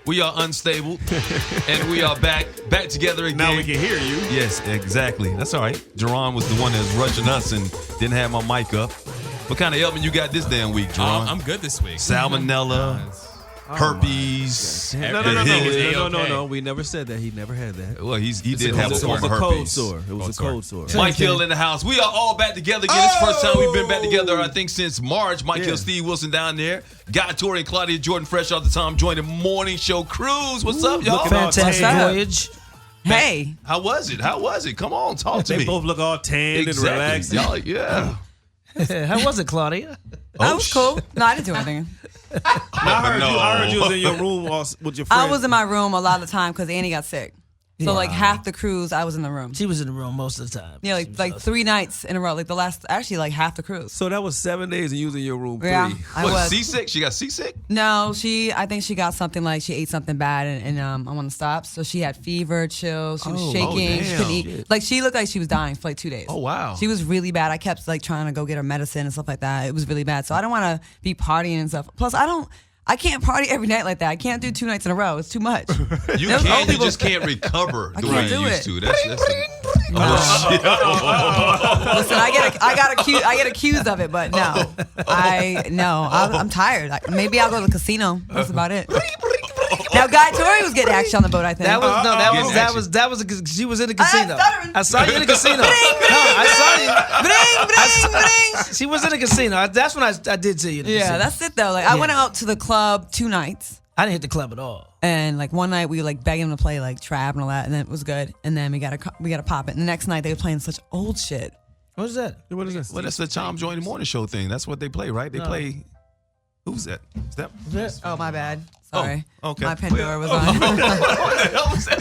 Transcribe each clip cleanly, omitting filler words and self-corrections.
We are unstable, and we are back together again. Now we can hear you. Yes, exactly. That's all right. Jerron was the one that was rushing us and didn't have my mic up. What kind of ailment you got this damn week, Jerron? I'm good this week. Salmonella, herpes. No. We never said that. He never had that. Well, he did have a form of herpes. Cold sore. It was a cold sore. Mike Hill in the house. We are all back together again. It's the first time we've been back together, I think, since March. Mike Hill, Steve Wilson down there. Guy, Torre, and Claudia Jordan fresh off the Tom joining the morning show cruise. What's up, y'all? Fantastic voyage. Hey. How was it? Come on, talk to me. They both look all tanned and relaxed. Y'all, yeah. How was it, Claudia? That was cool. No, I didn't do anything. I heard you was in your room with your friends. I was in my room a lot of the time because Annie got sick. So like half the cruise, I was in the room. She was in the room most of the time. Yeah, like 3 nights in a row. Like actually half the cruise. So that was 7 days and you was in your room 3. Yeah, I was. Seasick? She got seasick? No, I think she got something like she ate something bad and I'm on the stop. So she had fever, chills. She was shaking. She couldn't eat. Like she looked like she was dying for like 2 days. Oh, wow. She was really bad. I kept like trying to go get her medicine and stuff like that. It was really bad. So I don't want to be partying and stuff. Plus, I can't party every night like that. I can't do 2 nights in a row. It's too much. You just can't recover the way you used to. That's Listen, I get accused of it, but no. I'm tired. Maybe I'll go to the casino. That's about it. Now, Guy Torre was getting action on the boat, I think. She was in the casino. I saw you in the casino. I saw you. She was in the casino. That's when I did see you. Yeah, that's it though. Like I went out to the club 2 nights. I didn't hit the club at all. And like one night we were like begging them to play like trap and all that, and then it was good. And then we got to pop it. And the next night they were playing such old shit. What is that? What is this? Well, that's the Tom Join the Morning Show thing. That's what they play, right? They play. Who's that? Is that? Oh, my bad. Sorry. Oh, okay. My Pandora was on. What the hell was that?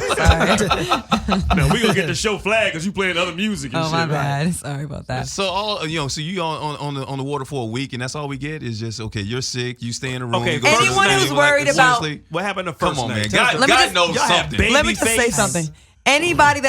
Sorry. No, we gonna get the show flag because you playing other music and oh, shit. my bad. Sorry about that. So so you on the water for a week, and that's all we get is just you're sick, you stay in the room. Okay, you go to anyone sleep, who's worried about what happened the first Come on, night? man. God knows something. Let me just say something. Anybody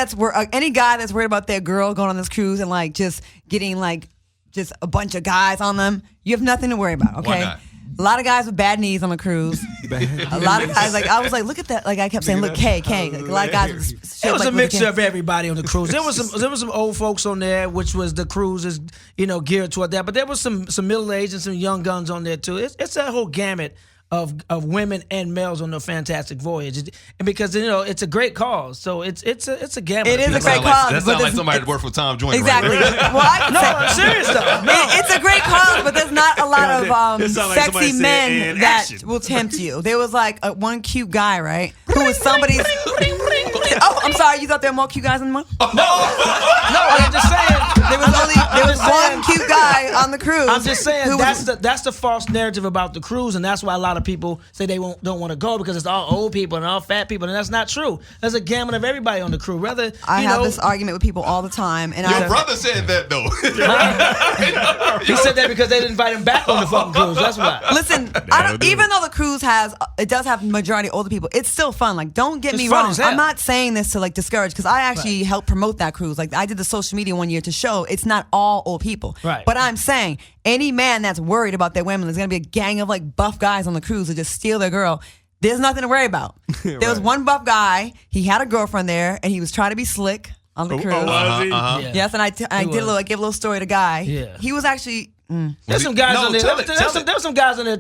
any guy that's worried about their girl going on this cruise and like just getting like just a bunch of guys on them, you have nothing to worry about. Okay. Why not? A lot of guys with bad knees on the cruise. A lot of guys, I was like, look at that. Like I kept saying, look, K. Like, a lot of guys with shit It was like a mixture with of everybody on the cruise. There was some old folks on there, which was the cruise is geared toward that. But there was some middle aged and some young guns on there too. It's a whole gamut of women and males on the fantastic voyage, and because it's a great cause, so it's a gamut. It is a great cause. That sounds like somebody that worked for Tom Joyner. Exactly. Right? What? No, I'm serious though. It's a great cause, but there's not a lot of sexy men that action. will tempt you. There was like one cute guy, right? Who was somebody's. Oh, I'm sorry. You thought there were more cute guys than one? No, I'm just saying. There was one cute guy on the cruise. I'm just saying who that's the false narrative about the cruise, and that's why a lot of people say they don't want to go because it's all old people and all fat people, and that's not true. There's a gamut of everybody on the crew. Rather, I have this argument with people all the time, and Your brother said that though. He said that because they didn't invite him back on the fucking cruise. That's why. Listen, even though the cruise does have majority older people, it's still fun. Like, don't get me fun wrong. as hell. I'm not saying this to like discourage because I actually helped promote that cruise. Like, I did the social media one year to show it's not all old people. Right. But I'm saying any man that's worried about their women, there's gonna be a gang of like buff guys on the cruise who just steal their girl. There's nothing to worry about. There was one buff guy. He had a girlfriend there, and he was trying to be slick on the cruise. Yeah. Yes, and I gave a little story to Guy. Yeah. He was actually. There's some guys on there. Tell it. There were some guys on there,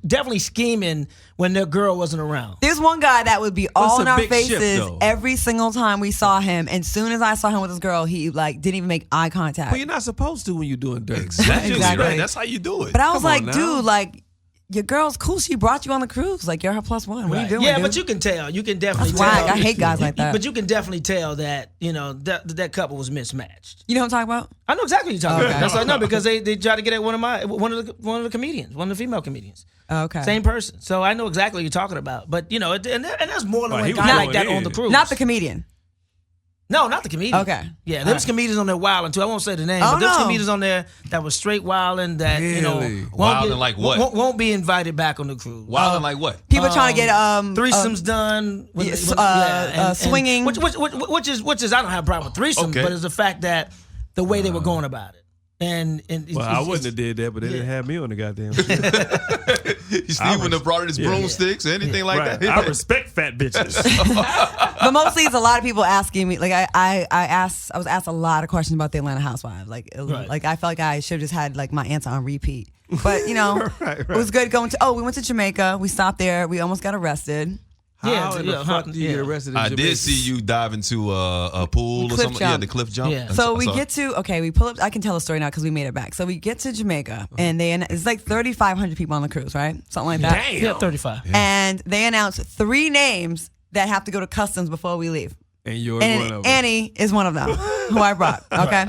definitely scheming when their girl wasn't around. There's one guy that would be all It's in a our big shift, faces though. every single time we saw him. And soon as I saw him with his girl, he like didn't even make eye contact. Well, you're not supposed to when you're doing dirt. Exactly. Exactly. Right. That's how you do it. But I was Come on like, now. dude, like your girl's cool. She brought you on the cruise. Like you're her plus one. What are you doing? Yeah, dude? but you can tell. You can definitely That's tell. whack. I hate guys like that. But you can definitely tell that that couple was mismatched. You know what I'm talking about? I know exactly what you're talking Okay. about. That's what I know because they tried to get at one of the comedians, one of the female comedians. Okay. Same person. So I know exactly what you're talking about. But and there's more than Well, one he was guy like going that in. on the cruise. Not the comedian. No, not the comedian. Okay. Yeah, there was comedians on there wilding too. I won't say the name, Oh, but there's no. comedians on there that was straight wilding that Really? Wilding like what? Won't be invited back on the cruise. Wilding like what? People trying to get Threesomes done, swinging. which is I don't have a problem with threesomes, Okay. but it's the fact that the way they were going about it. And Well, I wouldn't have did that, but they didn't have me on the goddamn shit. Steve wouldn't have brought in his broomsticks or anything like Right. that. I respect fat bitches. But mostly it's a lot of people asking me. Like I was asked a lot of questions about the Atlanta Housewives. Like like I felt like I should have just had like my answer on repeat. But you know, Right. it was good going to. Oh, we went to Jamaica. We stopped there. We almost got arrested. How in the fuck do you get arrested in I Jamaica? did see you dive into a pool or Cliff something. Yeah, jump. the cliff jump. Yeah. So we get to we pull up. I can tell the story now because we made it back. So we get to Jamaica and it's like 3,500 people on the cruise, right? Something like that. Damn. Yeah, 35. And they announced 3 names that have to go to customs before we leave. And you're And one of them. Annie is one of them who I brought. Okay.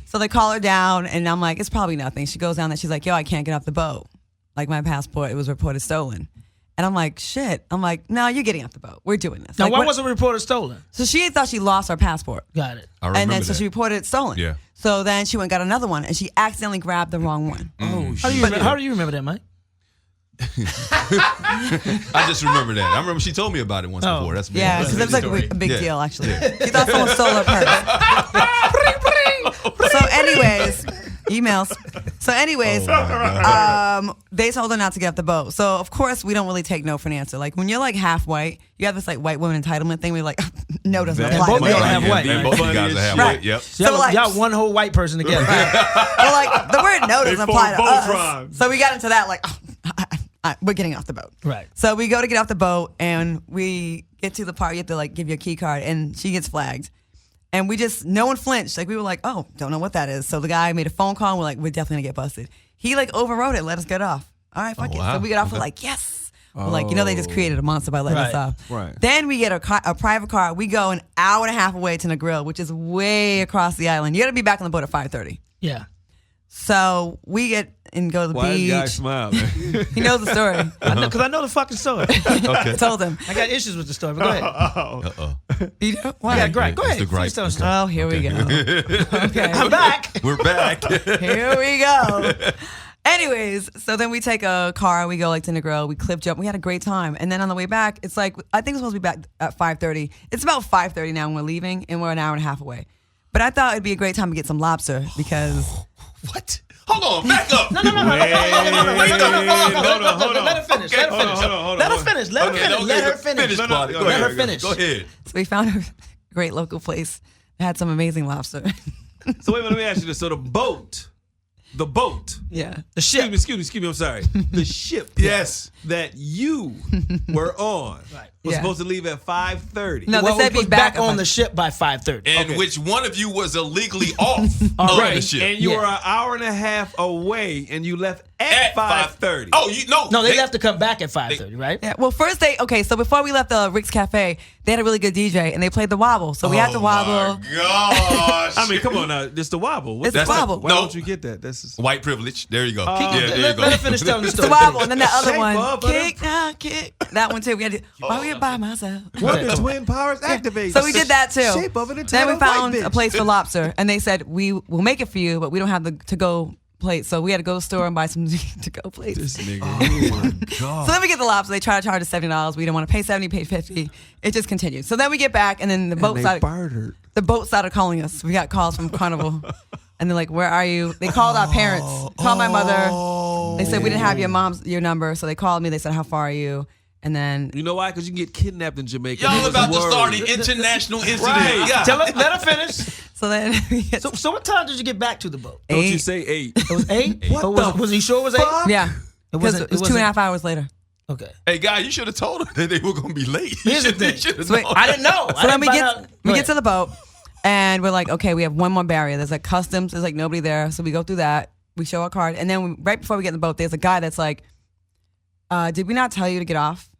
So they call her down and I'm like, it's probably nothing. She goes down there. She's like, yo, I can't get off the boat. Like my passport, it was reported stolen. And I'm like, shit. I'm like, no, you're getting off the boat. We're doing this. Now, Like, why what- was the reporter stolen? So she thought she lost her passport. Got it. I remember And then so that. she reported it stolen. Yeah. So then she went and got another one and she accidentally grabbed the wrong one. Oh, How do you remember that, Mike? I just remember that. I remember she told me about it once before. That's Yeah, because it was like a big Yeah. deal actually. She thought someone stole her purse. So anyways, emails. So anyways, they told her not to get off the boat. So of course we don't really take no for an answer. Like when you're like half white, you have this like white woman entitlement thing where you're like, no doesn't That- apply. both to of y'all me. have white, Yeah, right? both of you guys are half Right. white. Yep. So like, y'all one whole white person together. well, like the word no doesn't apply to both us. crimes. So we got into that like, we're getting off the boat. Right. So we go to get off the boat and we get to the part you have to like give your key card and she gets flagged. And no one flinched. Like we were like, oh, don't know what that is. So the guy made a phone call and we're like, we're definitely gonna get busted. He like overrode it, let us get off. All right, fuck it. wow. So we get off, we're like, yes. We're like, they just created a monster by letting us Right. off. Right. Then we get a private car. We go an hour and a half away to Negril, which is way across the island. You gotta be back on the boat at 5:30. Yeah. So we get and go to the Why does beach. the guy smile, man? He knows the story. Because I know the fucking story. I told him. I got issues with the story, but go ahead. Oh. You know? Why? Yeah, great. Go It's ahead. the gripe. Please tell the story. Oh, here we go. Okay. I'm back. We're back. Here we go. Anyways, so then we take a car, we go like to Negril, we cliff jump, we had a great time. And then on the way back, it's like, I think we're supposed to be back at 5:30. It's about 5:30 now when we're leaving, and we're an hour and a half away. But I thought it'd be a great time to get some lobster because What? Hold on, back up. No. Let her finish. Let her finish. Hold on. Let her finish. Let her Okay, finish. okay, Let her go finish. finish, Claudia. Go Let ahead. her finish. Go ahead. so we found a great local place that had some amazing lobster. So wait a minute, let me ask you this. So the boat, Yeah. The ship. excuse me, I'm sorry. The ship Yes. that you were on was Yeah. supposed to leave at 5:30. No, Well, they said we be was back back on the ship by 5:30. And Okay. which one of you was illegally off of Already. the ship? And you Yeah. were an hour and a half away, and you left at At 5:30. Oh, you no. No, they have to come back at 5:30, right? Yeah. Well, first so before we left the Rick's Cafe, they had a really good DJ and they played the wobble. So we had to wobble. Gosh. I mean, come on now. It's the wobble. It's the wobble. Why No. don't you get that? That's just, White privilege. There you go. Yeah, there you Let go. her finish telling the It's story. the wobble. And then that other Shape one, of kick, now, kick. That one too. We had to, why we by myself? Wonder Twin Powers activate. So we did that too. Shape of an Then entire we found white bitch. a place for lobster, and they said we will make it for you, but we don't have the to-go plate. So we had to go to the store and buy some to-go plates. This nigga. So then we get the lobster. They try to charge us $70. We didn't want to pay $70, pay $50. It just continued. So then we get back, and then the boat started calling us. We got calls from Carnival, and they're like, "Where are you?" They called our parents. Called my mother. They said we didn't have your number, so they called me. They said, "How far are you?" And then You know why? Because you can get kidnapped in Jamaica. Y'all Niggas about to worried. start an international incident. Right. Yeah. Let her finish. so then we get So what time did you get back to the boat? Don't you 8. say 8. It was 8? What Or the was he sure it was 8? Yeah. It Because wasn't- it was it 2.5 wasn't- hours later. Okay. Hey, guy, you should have told her that they were going to be late. Here's the thing. So wait, I didn't know. So then we get Go to ahead. the boat, and we're like, okay, we have one more barrier. There's like customs. There's like nobody there. So we go through that. We show our card, and then right before we get in the boat, there's a guy that's like, "Did we not tell you to get off?"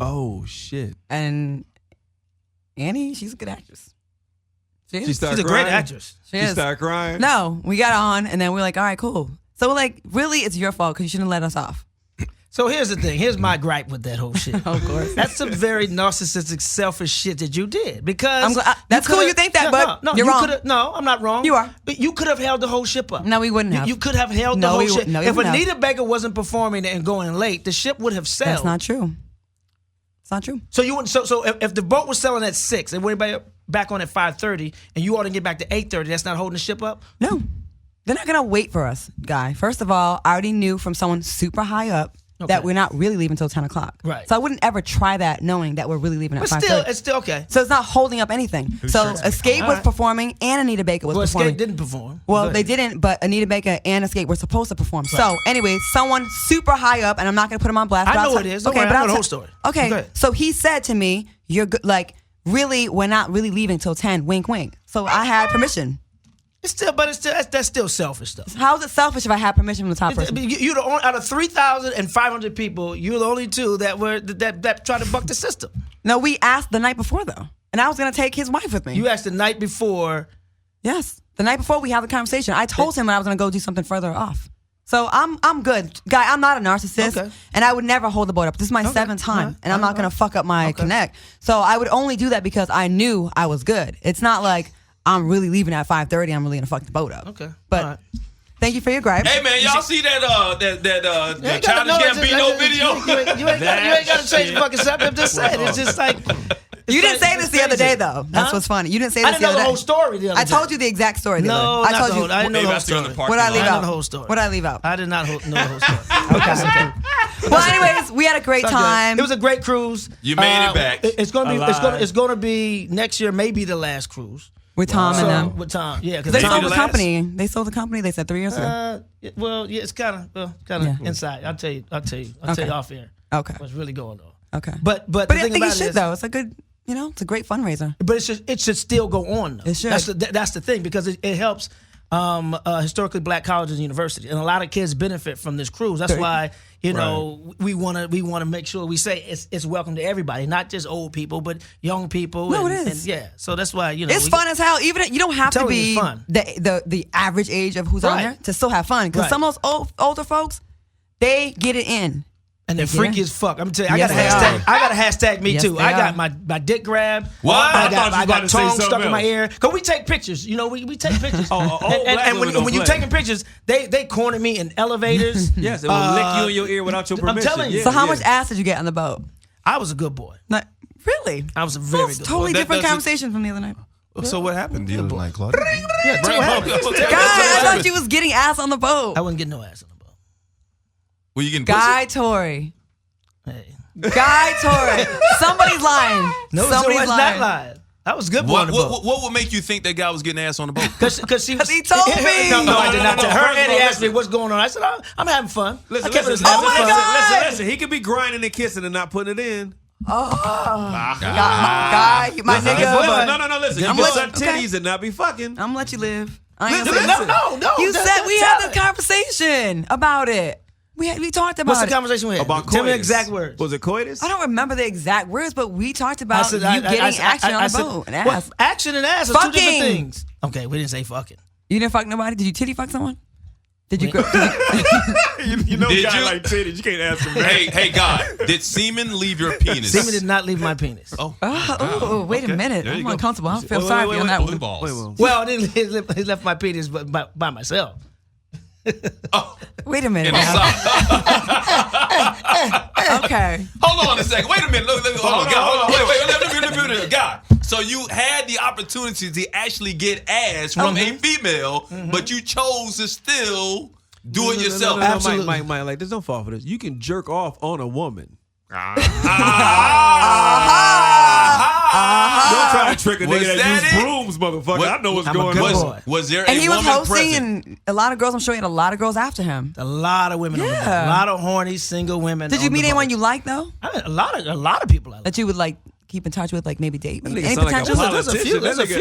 Oh, shit. And Annie, she's a good actress. She is. She started She's a great crying? actress. She She is. started crying? No, we got on, and then we're like, all right, cool. So we're like, really, it's your fault because you shouldn't let us off. So here's the thing. Here's my gripe with that whole shit. Of course. That's some very narcissistic, selfish shit that you did. Because That's cool you think that, but you're wrong. No, I'm not wrong. You are. But you could have held the whole ship up. No, we wouldn't have. You could have held the No, whole we ship. wouldn't. No, we If wouldn't have. Anita Baker wasn't performing and going late, the ship would have sailed. That's not true. It's not true. So you wouldn't. So if the boat was selling at 6 and everybody back on at 5:30, and you ought to get back to 8:30, that's not holding the ship up. No. They're not gonna wait for us, Guy. First of all, I already knew from someone super high up that we're not really leaving until 10 o'clock. Right. So I wouldn't ever try that knowing that we're really leaving at 5:30. It's still okay. So it's not holding up anything. So Escape was performing and Anita Baker was performing. Escape didn't perform. Well, they didn't, but Anita Baker and Escape were supposed to perform. Right. So anyway, someone super high up, and I'm not going to put him on blast. I know it is. Okay, but I know the whole story. Okay, so he said to me, "You're good. Like, really, we're not really leaving till 10. Wink, wink." So I had permission. That's still selfish stuff. How is it selfish if I had permission from the top person? You're the only out of 3,500 people. You're the only two that were that tried to buck the system. No, we asked the night before though, and I was going to take his wife with me. You asked the night before. Yes, the night before we had the conversation. I told him I was going to go do something further off. So I'm good, Guy. I'm not a narcissist, and I would never hold the boat up. This is my 7th time, and I'm not going to fuck up my connect. So I would only do that because I knew I was good. It's not like I'm really leaving at 5:30. I'm really gonna fuck the boat up. Okay, but thank you for your gripe. Hey man, y'all see that Childish Gambino video? You ain't got to change the fucking subject. I'm just saying, it's just like. You didn't say this the other day, though. That's what's funny. You didn't say this the other day. I didn't know the whole story the other day. I told you the exact story the other day. I told you. I didn't know the whole story. What did I leave out? I know the whole story. What did I leave out? I did not know the whole story. Okay. Well, anyways, we had a great time. It was a great cruise. You made it back. It's gonna be next year, maybe the last cruise. With Tom and them. With Tom, yeah. Because they sold the company. They sold the company. They said 3 years ago. Well, yeah, it's kind of inside. I'll tell you off air. Okay. What's really going on? Okay. But I think it should though. It's a good. It's a great fundraiser. But it should still go on, though. It should. That's the thing, because it helps historically black colleges and universities, and a lot of kids benefit from this cruise. That's why we want to make sure we say it's welcome to everybody, not just old people, but young people. No, it is. And so that's why it's fun as hell. Even you don't have to be the average age of who's on there to still have fun. Because some of those older folks, they get it in. And they're freaky as fuck. I'm telling you, I got a hashtag me too. I got my dick grab. What? I got tongue stuck in my ear. Cause we take pictures. We take pictures. And when you're taking pictures, they corner me in elevators. Yes, it will lick you in your ear without your permission. I'm telling you. So how much ass did you get on the boat? I was a good boy. Really? I was a very good boy. Totally different conversation from the other night. So what happened the other night, Claudia? Yeah, I thought you was getting ass on the boat. I wasn't getting no ass on the boat. Were you getting Guy Torre. Hey. Guy Torre. Somebody's lying. No, somebody's not lying. That was good boy on the boat. What would make you think that guy was getting ass on the boat? Because he told me. No, I did not tell her. Eddie asked me what's going on. I said, I'm having fun. Listen. Listen. He could be grinding and kissing and not putting it in. Guy, my nigga. No. Listen, you can suck titties and not be fucking. I'm gonna let you live. No. You said we had this conversation about it. We talked about What's the conversation we had? About Tell me coitus. the exact words. Was it coitus? I don't remember the exact words, but we talked about you getting action on the boat and ass. Well, action and ass are two different things. Okay, we didn't say fucking. You didn't fuck nobody? Did you titty fuck someone? Did you? You know, guy like titties. You can't ask him that. Hey, guy, did semen leave your penis? Semen did not leave my penis. Wait a minute. I'm uncomfortable. I feel sorry for you on that one. Well, it left my penis by myself. Wait a minute. Okay. Hold on a second. Wait a minute. Look, hold on. Wait. Guy. So you had the opportunity to actually get ass from a female, but you chose to still do it yourself. Absolutely. Mike, like, this don't fall for this. You can jerk off on a woman. Don't try to trick a nigga that use brooms, motherfucker. I know what's going on. Was there and a he was woman hosting, present? and a lot of girls. I'm sure he had a lot of girls after him. A lot of women on the boat. A lot of horny single women. Did you meet anyone you like though? I mean, a lot of people I like. That you would like keep in touch with, like maybe date. Any potential? There's a few.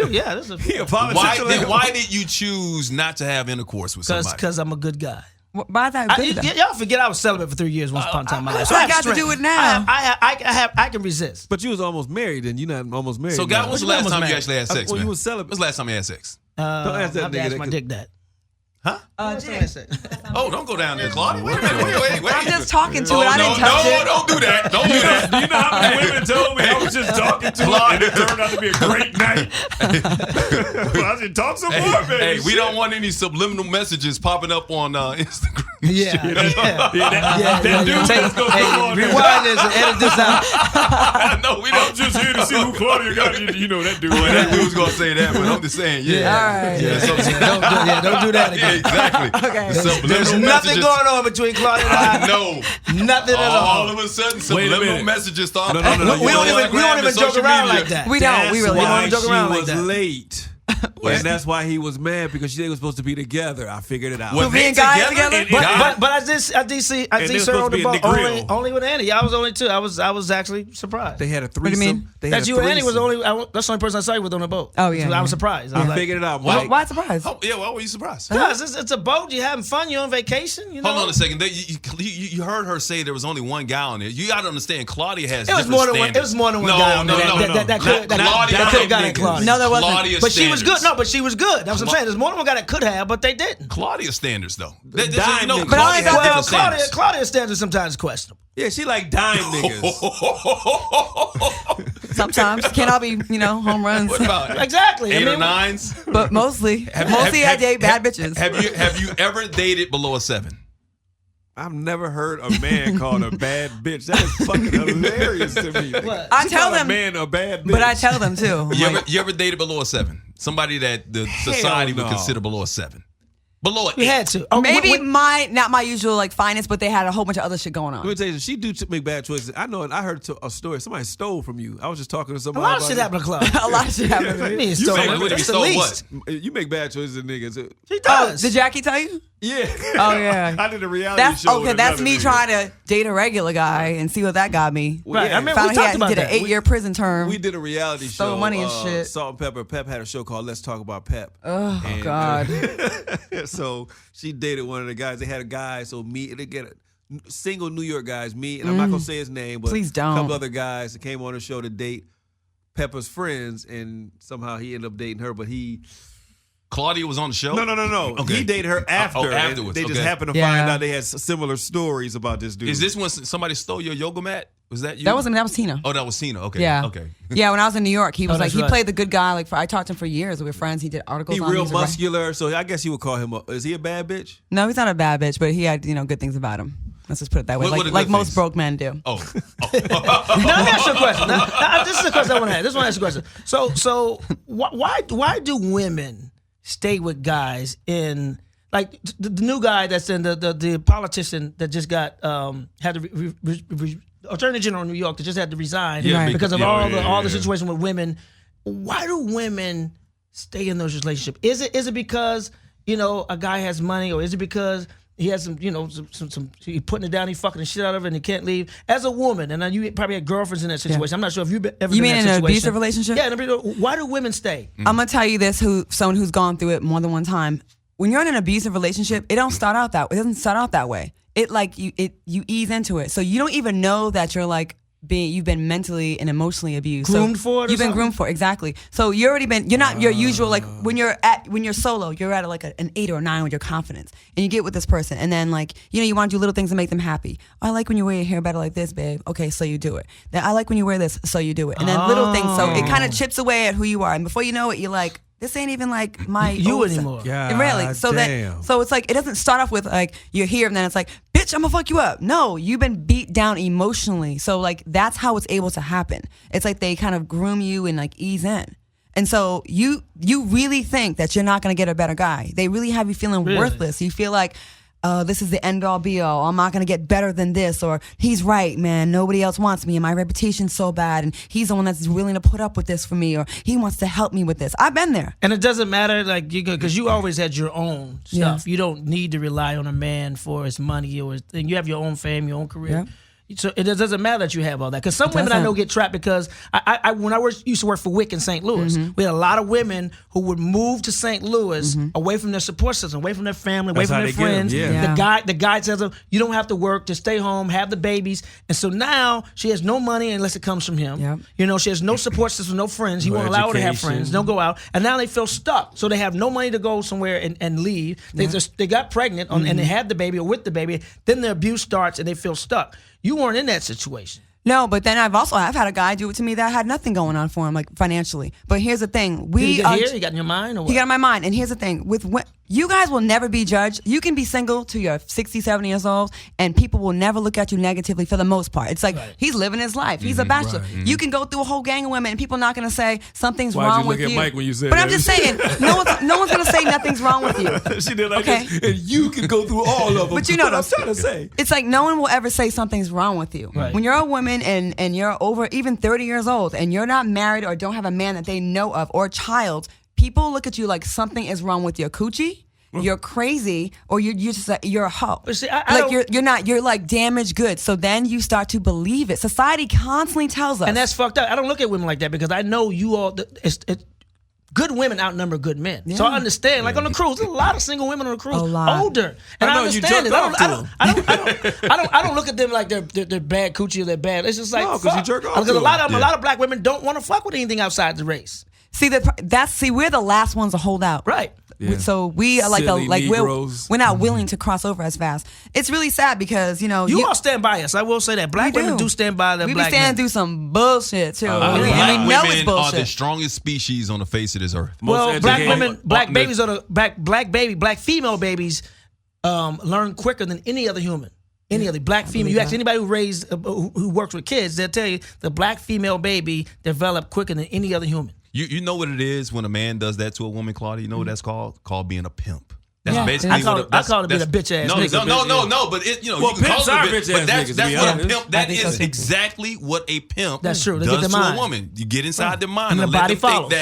Yeah, there's a few. Why did you choose not to have intercourse with somebody? Because I'm a good guy. Why is that good? Y'all forget I was celibate for 3 years once upon a time in my life. So I got to do it now. I can resist. But you was almost married, and you're not almost married. So, God, when's the last time you actually had sex? Well, man? you was celibate. When's the last time you had sex? Don't ask that nigga. Ask my dick that. Huh? Oh, don't go down there, Claudia. Wait a minute. Wait. I'm just talking to it. I didn't touch it. Don't do that. Don't do that. Do you know how many women told me I was just talking to her, and it turned out to be a great night? Well, I should talk some more, baby. Hey, we don't want any subliminal messages popping up on Instagram. Yeah. That dude that's gonna come on there. Rewind this and edit this out. No, we don't. I'm just here to see who Claudia got. You know that dude. That dude's gonna say that, but I'm just saying, All right. Don't do that again. exactly. Okay. There's nothing going on between Claudia and I. No, Nothing at all. all of a sudden, Wait a subliminal minute. messages start. No. We don't even joke around like that. We don't. We really Why don't. joke around she like was that. late. And that's why he was mad because they were supposed to be together. I figured it out. Was me they and guys together? together? But I did see they Sir were on the supposed to boat be in the grill. only with Andy. I was only two. I was actually surprised. They had a do you threesome. mean? They had That a you and Andy was the threesome. only. That's the only person I saw you with on the boat. Oh, yeah, So I was yeah. surprised. I I was like, figured it out, Well, Mike. Why surprise? Oh, yeah, why were you surprised? Because it's a boat. You're having fun. You're on vacation. You know. Hold on a second. You heard her say there was only one guy on there. You got to understand, Claudia has It was different more than one. standards. It was more than one guy on there. That could have got at Claudia. No, there wasn't. Claudia's But she was good. standards. No, but she was good. That's what I'm saying. There's more than one guy that could have, but they didn't. Claudia standards, though. Dime niggas. Claudia But I has thought- different standards. Claudia's standards sometimes questionable. Yeah, she like dime niggas. Sometimes can't all be home runs, What about Exactly. 8 or 9s? but mostly I date bad bitches. Have you ever dated below a 7? I've never heard a man called a bad bitch. That is fucking hilarious to me. What? I She tell called them, a man a bad bitch. but I tell them too. You ever dated below a 7? Somebody that the society would no. consider below a 7. Below an 8. We had to. Oh, Maybe when- not my usual finance, but they had a whole bunch of other shit going Let me on. tell you, she do make bad choices. I know, and I heard a story. Somebody stole from you. I was just talking to a somebody. lot of about shit it. happened to Club. A lot of shit happened. You mean stole? make- what do you That's the stole least. what? You make bad choices, niggas. She does. Did Jackie tell you? Yeah. Oh yeah. I did a reality That's show. okay. with That's another me nigga. trying to date a regular guy and see what that got me. Right. I remember Found we out talked about did that. an 8-year prison term. We did a reality Stole show. money and shit. Salt and Pepper. Pep had a show called Let's Talk About Pep. Oh And, God. so she dated one of the guys. They had a guy. So they get a single New York guys. Me and I'm not gonna say his name, but Please a don't. couple other guys that came on the show to date Pepper's friends, and somehow he ended up dating her. But he Claudia was on the show? no. Okay. He dated her after. afterwards, And they just okay. happened to Yeah. find out they had similar stories about this dude. Is this when somebody stole your yoga mat? Was that you? That was Tina. Oh, that was Tina. Okay. Yeah. Okay. Yeah, when I was in New York, he was that's he right. played the good guy. I talked to him for years. We were friends. He did articles He on me. real He's a writer. muscular, so I guess you would call him. Is he a bad bitch? No, he's not a bad bitch, but he had good things about him. Let's just put it that way. What are Like good most things? broke men do. Oh. Now, let me ask you a question. Now, this is a question I want to ask. This one ask you a question. So why do women stay with guys in like the new guy that's in the politician that just got had to Attorney General of New York that just had to resign Yeah, because of yeah, all the situation with women. Why do women stay in those relationships? Is it because a guy has money, or is it because he has some he putting it down, he fucking the shit out of it, and he can't leave? As a woman, and you probably had girlfriends in that situation. I'm not sure if you've ever You been mean in that in an situation. abusive relationship? Yeah. Why do women stay? I'm gonna tell you this: someone who's gone through it more than one time. When you're in an abusive relationship, it doesn't start out that way. You ease into it, so you don't even know that you're you've been mentally and emotionally abused. Groomed for it or You've been something? groomed for it, exactly. So you're not your usual when you're solo, you're at an 8 or a 9 with your confidence, and you get with this person, and then you want to do little things to make them happy. I like when you wear your hair better like this, babe. Okay, so you do it. Then I like when you wear this, so you do it. And then little things, so it kind of chips away at who you are, and before you know it, you're like, this ain't even my You old self. anymore. God Really. So damn. it's it doesn't start off with you're here and then it's bitch, I'm gonna fuck you up. No, you've been beat down emotionally. So that's how it's able to happen. It's they kind of groom you and ease in. And so you really think that you're not gonna get a better guy. They really have you feeling worthless. You feel this is the end all be all. I'm not gonna get better than this, or he's right, man. Nobody else wants me, and my reputation's so bad, and he's the one that's willing to put up with this for me, or he wants to help me with this. I've been there. And it doesn't matter, because you always had your own stuff. Yeah. You don't need to rely on a man for his money or his thing. You have your own fame, your own career. Yeah. So it doesn't matter that you have all that. Because some women I doesn't. know get trapped because when I used to work for WIC in St. Louis, we had a lot of women who would move to St. Louis away from their support system, away from their family, away That's from how their they get 'em, friends. yeah. The guy tells them, you don't have to work, just stay home, have the babies. And so now she has no money unless it comes from him. Yep. She has no support system, no friends. He No won't allow her to have education. friends. Don't go out. And now they feel stuck. So they have no money to go somewhere and leave. They got pregnant and they had the baby or with the baby. Then the abuse starts and they feel stuck. You weren't in that situation. No, but then I've had a guy do it to me that had nothing going on for him, like financially. But here's the thing: Did he get here? He got in your mind, or what? He got in my mind. And here's the thing: you guys will never be judged. You can be single till you're 60, 70 years old, and people will never look at you negatively for the most part. It's like he's living his life. He's a bachelor. You can go through a whole gang of women, and people are not going to say something's wrong with you. Why'd you look at Mike when you said but that? I'm just saying, no one's going to say nothing's wrong with you. She did like this, and you can go through all of them. But you know what I'm trying to say. It's like no one will ever say something's wrong with you. Right. When you're a woman and you're over even 30 years old and you're not married or don't have a man that they know of or a child, people look at you like something is wrong with your coochie. You're crazy, or you're a hoe. But see, I don't, you're like damaged goods. So then you start to believe it. Society constantly tells us, and that's fucked up. I don't look at women like that because I know you all. Good women outnumber good men, so I understand. Like on the cruise, there's a lot of single women on the cruise, older, and I understand it. I don't look at them like they're bad coochie or they're bad. It's just like because you jerk off. Because a lot of black women don't want to fuck with anything outside the race. See we're the last ones to hold out, right? Yeah. So we are like we're not willing to cross over as fast. It's really sad because you all stand by us. I will say that black women do stand by their black men. We be standing through some bullshit too. Black we know it's women bullshit. are the strongest species on the face of this earth. Well, black women, black female babies learn quicker than any other human. Any other black female. You ask anybody who works with kids, they'll tell you the black female baby developed quicker than any other human. You know what it is when a man does that to a woman, Claudia? You know what that's called? Called being a pimp. That's basically I call it being a bitch ass nigga. No, but you can call it a bitch, but that's what a pimp, that is exactly what a pimp does to a woman. You get inside their mind and the body follows.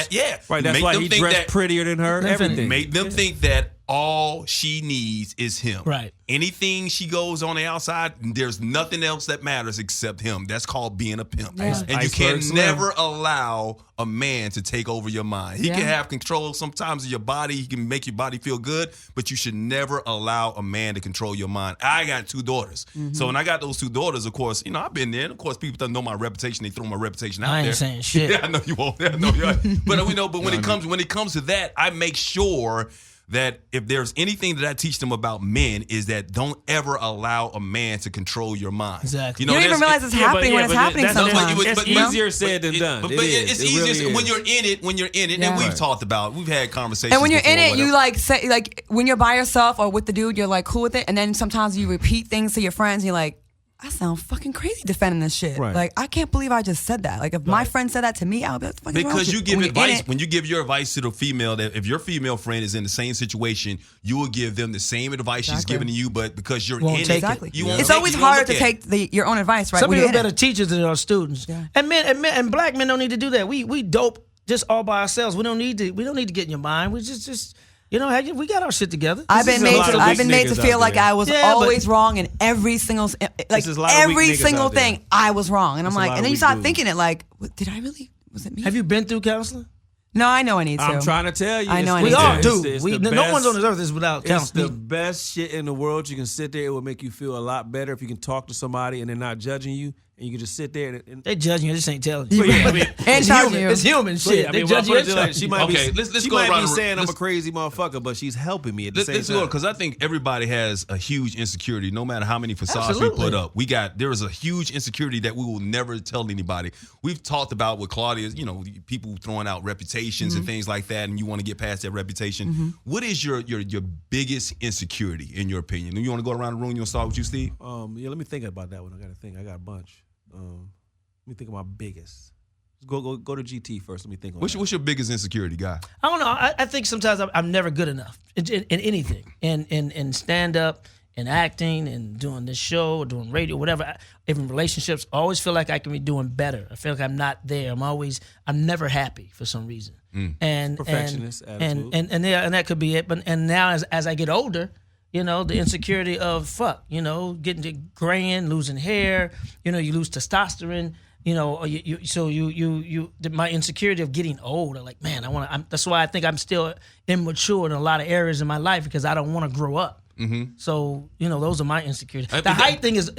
Right, that's why he dressed prettier than her, everything. Make them think that all she needs is him. Right. Anything she goes on the outside, there's nothing else that matters except him. That's called being a pimp. Yeah. And you can never allow a man to take over your mind. He can have control sometimes of your body. He can make your body feel good, but you should never allow a man to control your mind. I got 2 daughters. So when I got those 2 daughters, of course, I've been there. And of course, people don't know my reputation. They throw my reputation out there. I ain't saying shit. Yeah, I know you won't. I know you won't. But when it comes to that, I make sure that if there's anything that I teach them about men is that don't ever allow a man to control your mind. Exactly. You don't even realize it's happening when it's happening sometimes. It's easier said than done. But it's easier really when you're in it, and we've had conversations. And when you're in it, whatever. you like say like when you're by yourself or with the dude, you're like cool with it, and then sometimes you repeat things to your friends, and you're like, I sound fucking crazy defending this shit. Right. Like, I can't believe I just said that. Like, if my friend said that to me, I would be like, what the fuck is wrong with because you give when advice, when you give your advice to the female, that if your female friend is in the same situation, you will give them the same advice she's giving to you, but because you're in it, you won't It's take always it. You won't harder to look at take your own advice, right? Some when people you're are in better it. teachers than our students. Yeah. And black men don't need to do that. We dope just all by ourselves. We don't need to get in your mind. We just we got our shit together. I've been made to feel like I was always wrong in every single thing. I was wrong, and I'm like, and then you start thinking it like, did I really? Was it me? Have you been through counseling? No, I know I need to. I'm trying to tell you. I know I need we to. all do. No one's on this earth is without It's counseling. the best shit in the world. You can sit there. It will make you feel a lot better if you can talk to somebody and they're not judging you. And you can just sit there and They judging you. This ain't telling you. And charging you. It's human shit. They judge you. She might Okay, be, let's she go might around be the- saying I'm a let's- crazy motherfucker, but she's helping me at the same Let's go time. because I think everybody has a huge insecurity. No matter how many facades we Absolutely. put up, there is a huge insecurity that we will never tell anybody. We've talked about with Claudia's, people throwing out reputations and things like that, and you want to get past that reputation. What is your biggest insecurity in your opinion? You want to go around the room? You want to start with you, Steve? Let me think about that one. I got to think. I got a bunch. Let me think of my biggest. Go to GT first. Let me think. What's your biggest insecurity, guy? I don't know. I think sometimes I'm never good enough in anything. In stand up, in acting, and doing this show, or doing radio, whatever. Even relationships, I always feel like I can be doing better. I feel like I'm not there. I'm never happy for some reason. And Perfectionist attitude. and that could be it. But now as I get older, the insecurity of getting to graying, losing hair, you lose testosterone. My insecurity of getting old. I'm like, man, that's why I think I'm still immature in a lot of areas in my life because I don't want to grow up. So those are my insecurities. The height thing is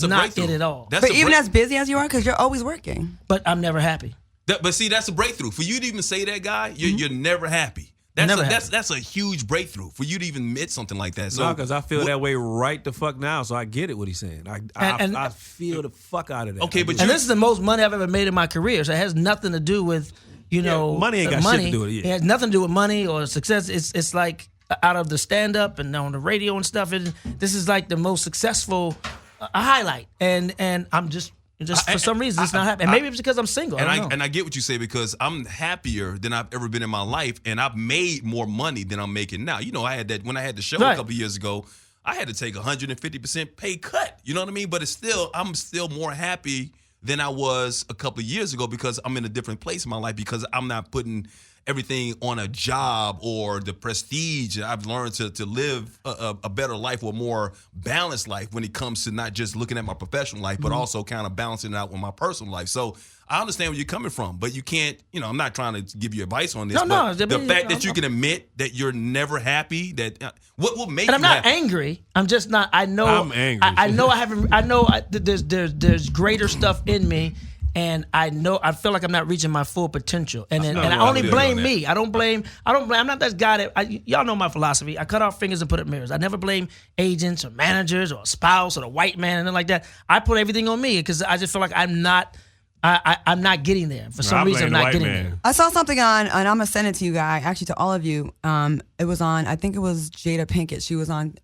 not it at all. But even as busy as you are, because you're always working. But I'm never happy. But see, that's a breakthrough for you to even say that, guy. You're never happy. That's a huge breakthrough for you to even admit something like that. So, No, because I feel that way right the fuck now, so I get it what he's saying. I feel the fuck out of that. Okay, but and this is the most money I've ever made in my career. So it has nothing to do with, money ain't got shit to do with it. It has nothing to do with money or success. It's like out of the stand up and on the radio and stuff. This is like the most successful highlight, and I'm just for some reason it's not happening. And maybe it's because I'm single. And I get what you say, because I'm happier than I've ever been in my life, and I've made more money than I'm making now. You know, I had that when I had the show a couple of years ago. I had to take 150% pay cut. You know what I mean? But I'm still more happy than I was a couple of years ago, because I'm in a different place in my life, because I'm not putting everything on a job or the prestige. I've learned to live a better life, or a more balanced life, when it comes to not just looking at my professional life, but also kind of balancing it out with my personal life. So I understand where you're coming from, but you can't, I'm not trying to give you advice on this, but the fact that you can admit that you're never happy, that what will make you happy? And I'm not angry. I'm just not, I know. I'm angry. There's greater stuff in me. And I feel like I'm not reaching my full potential, and I only blame me. I don't blame. I'm not that guy that y'all know my philosophy. I cut off fingers and put up mirrors. I never blame agents or managers or a spouse or the white man and nothing like that. I put everything on me, because I just feel like I'm not getting there for some reason. I'm not getting there. I saw something on, and I'm gonna send it to you guys. Actually, to all of you. It was on. I think it was Jada Pinkett. She was on.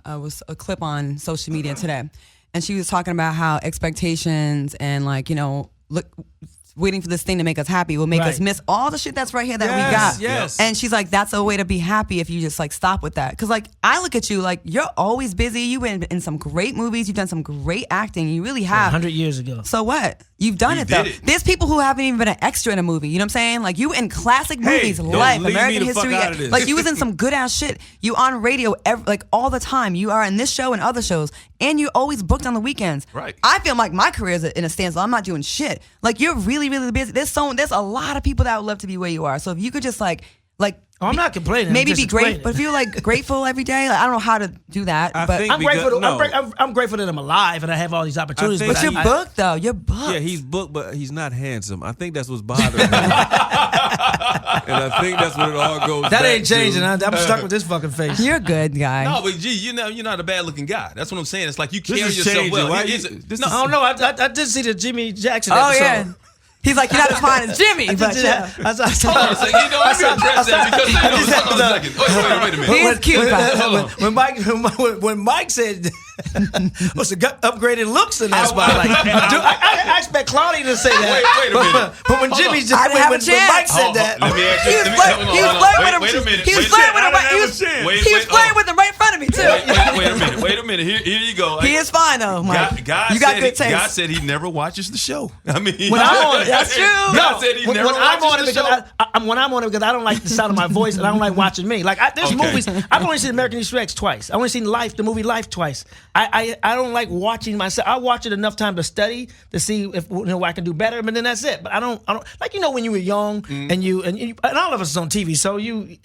It was a clip on social media today. And she was talking about how expectations and waiting for this thing to make us happy will make us miss all the shit that's right here that we got. Yes. And she's like, that's a way to be happy if you just stop with that. Because I look at you you're always busy. You've been in some great movies. You've done some great acting. You really have. 100 years ago. So what? You've done it though. There's people who haven't even been an extra in a movie. You know what I'm saying? You in classic movies, Life, American History. You was in some good ass shit. You on radio all the time. You are in this show and other shows, and you're always booked on the weekends. Right. I feel like my career is in a standstill. I'm not doing shit. You're really, really busy. There's a lot of people that would love to be where you are. So if you could just I'm not complaining. Maybe be great, but if you're grateful every day, I don't know how to do that. I'm grateful. I'm grateful that I'm alive and I have all these opportunities. But you're booked though. You're booked. Yeah, he's booked, but he's not handsome. I think that's what's bothering me. And I think that's what it all goes. That back ain't changing. to. I'm stuck with this fucking face. You're good, guy. No, but you're not a bad looking guy. That's what I'm saying. It's like you carry yourself well. I don't know. I did see the Jimmy Jackson episode. Oh yeah. He's like, you're not as fine as Jimmy. But Hold on a second. Wait a minute. He is cute. When Mike said, what's the upgraded looks in that spot? I expect Claudia to say that. Wait a minute. But when Jimmy just, I didn't have a when chance. Mike said that. Let me ask He you. was playing with him right in front of me, too. Wait a minute. Here you go. He is fine, though, Mike. You got good taste. God said he never watches the show. I mean, when I'm on it, that's true. God said he never watches the show. When I'm on it, because I don't like the sound of my voice and I don't like watching me. There's movies. I've only seen American History X twice. I've only seen the movie Life twice. I don't like watching myself. I watch it enough time to study to see if I can do better, but then that's it. But I don't when you were young and all of us is on TV, so you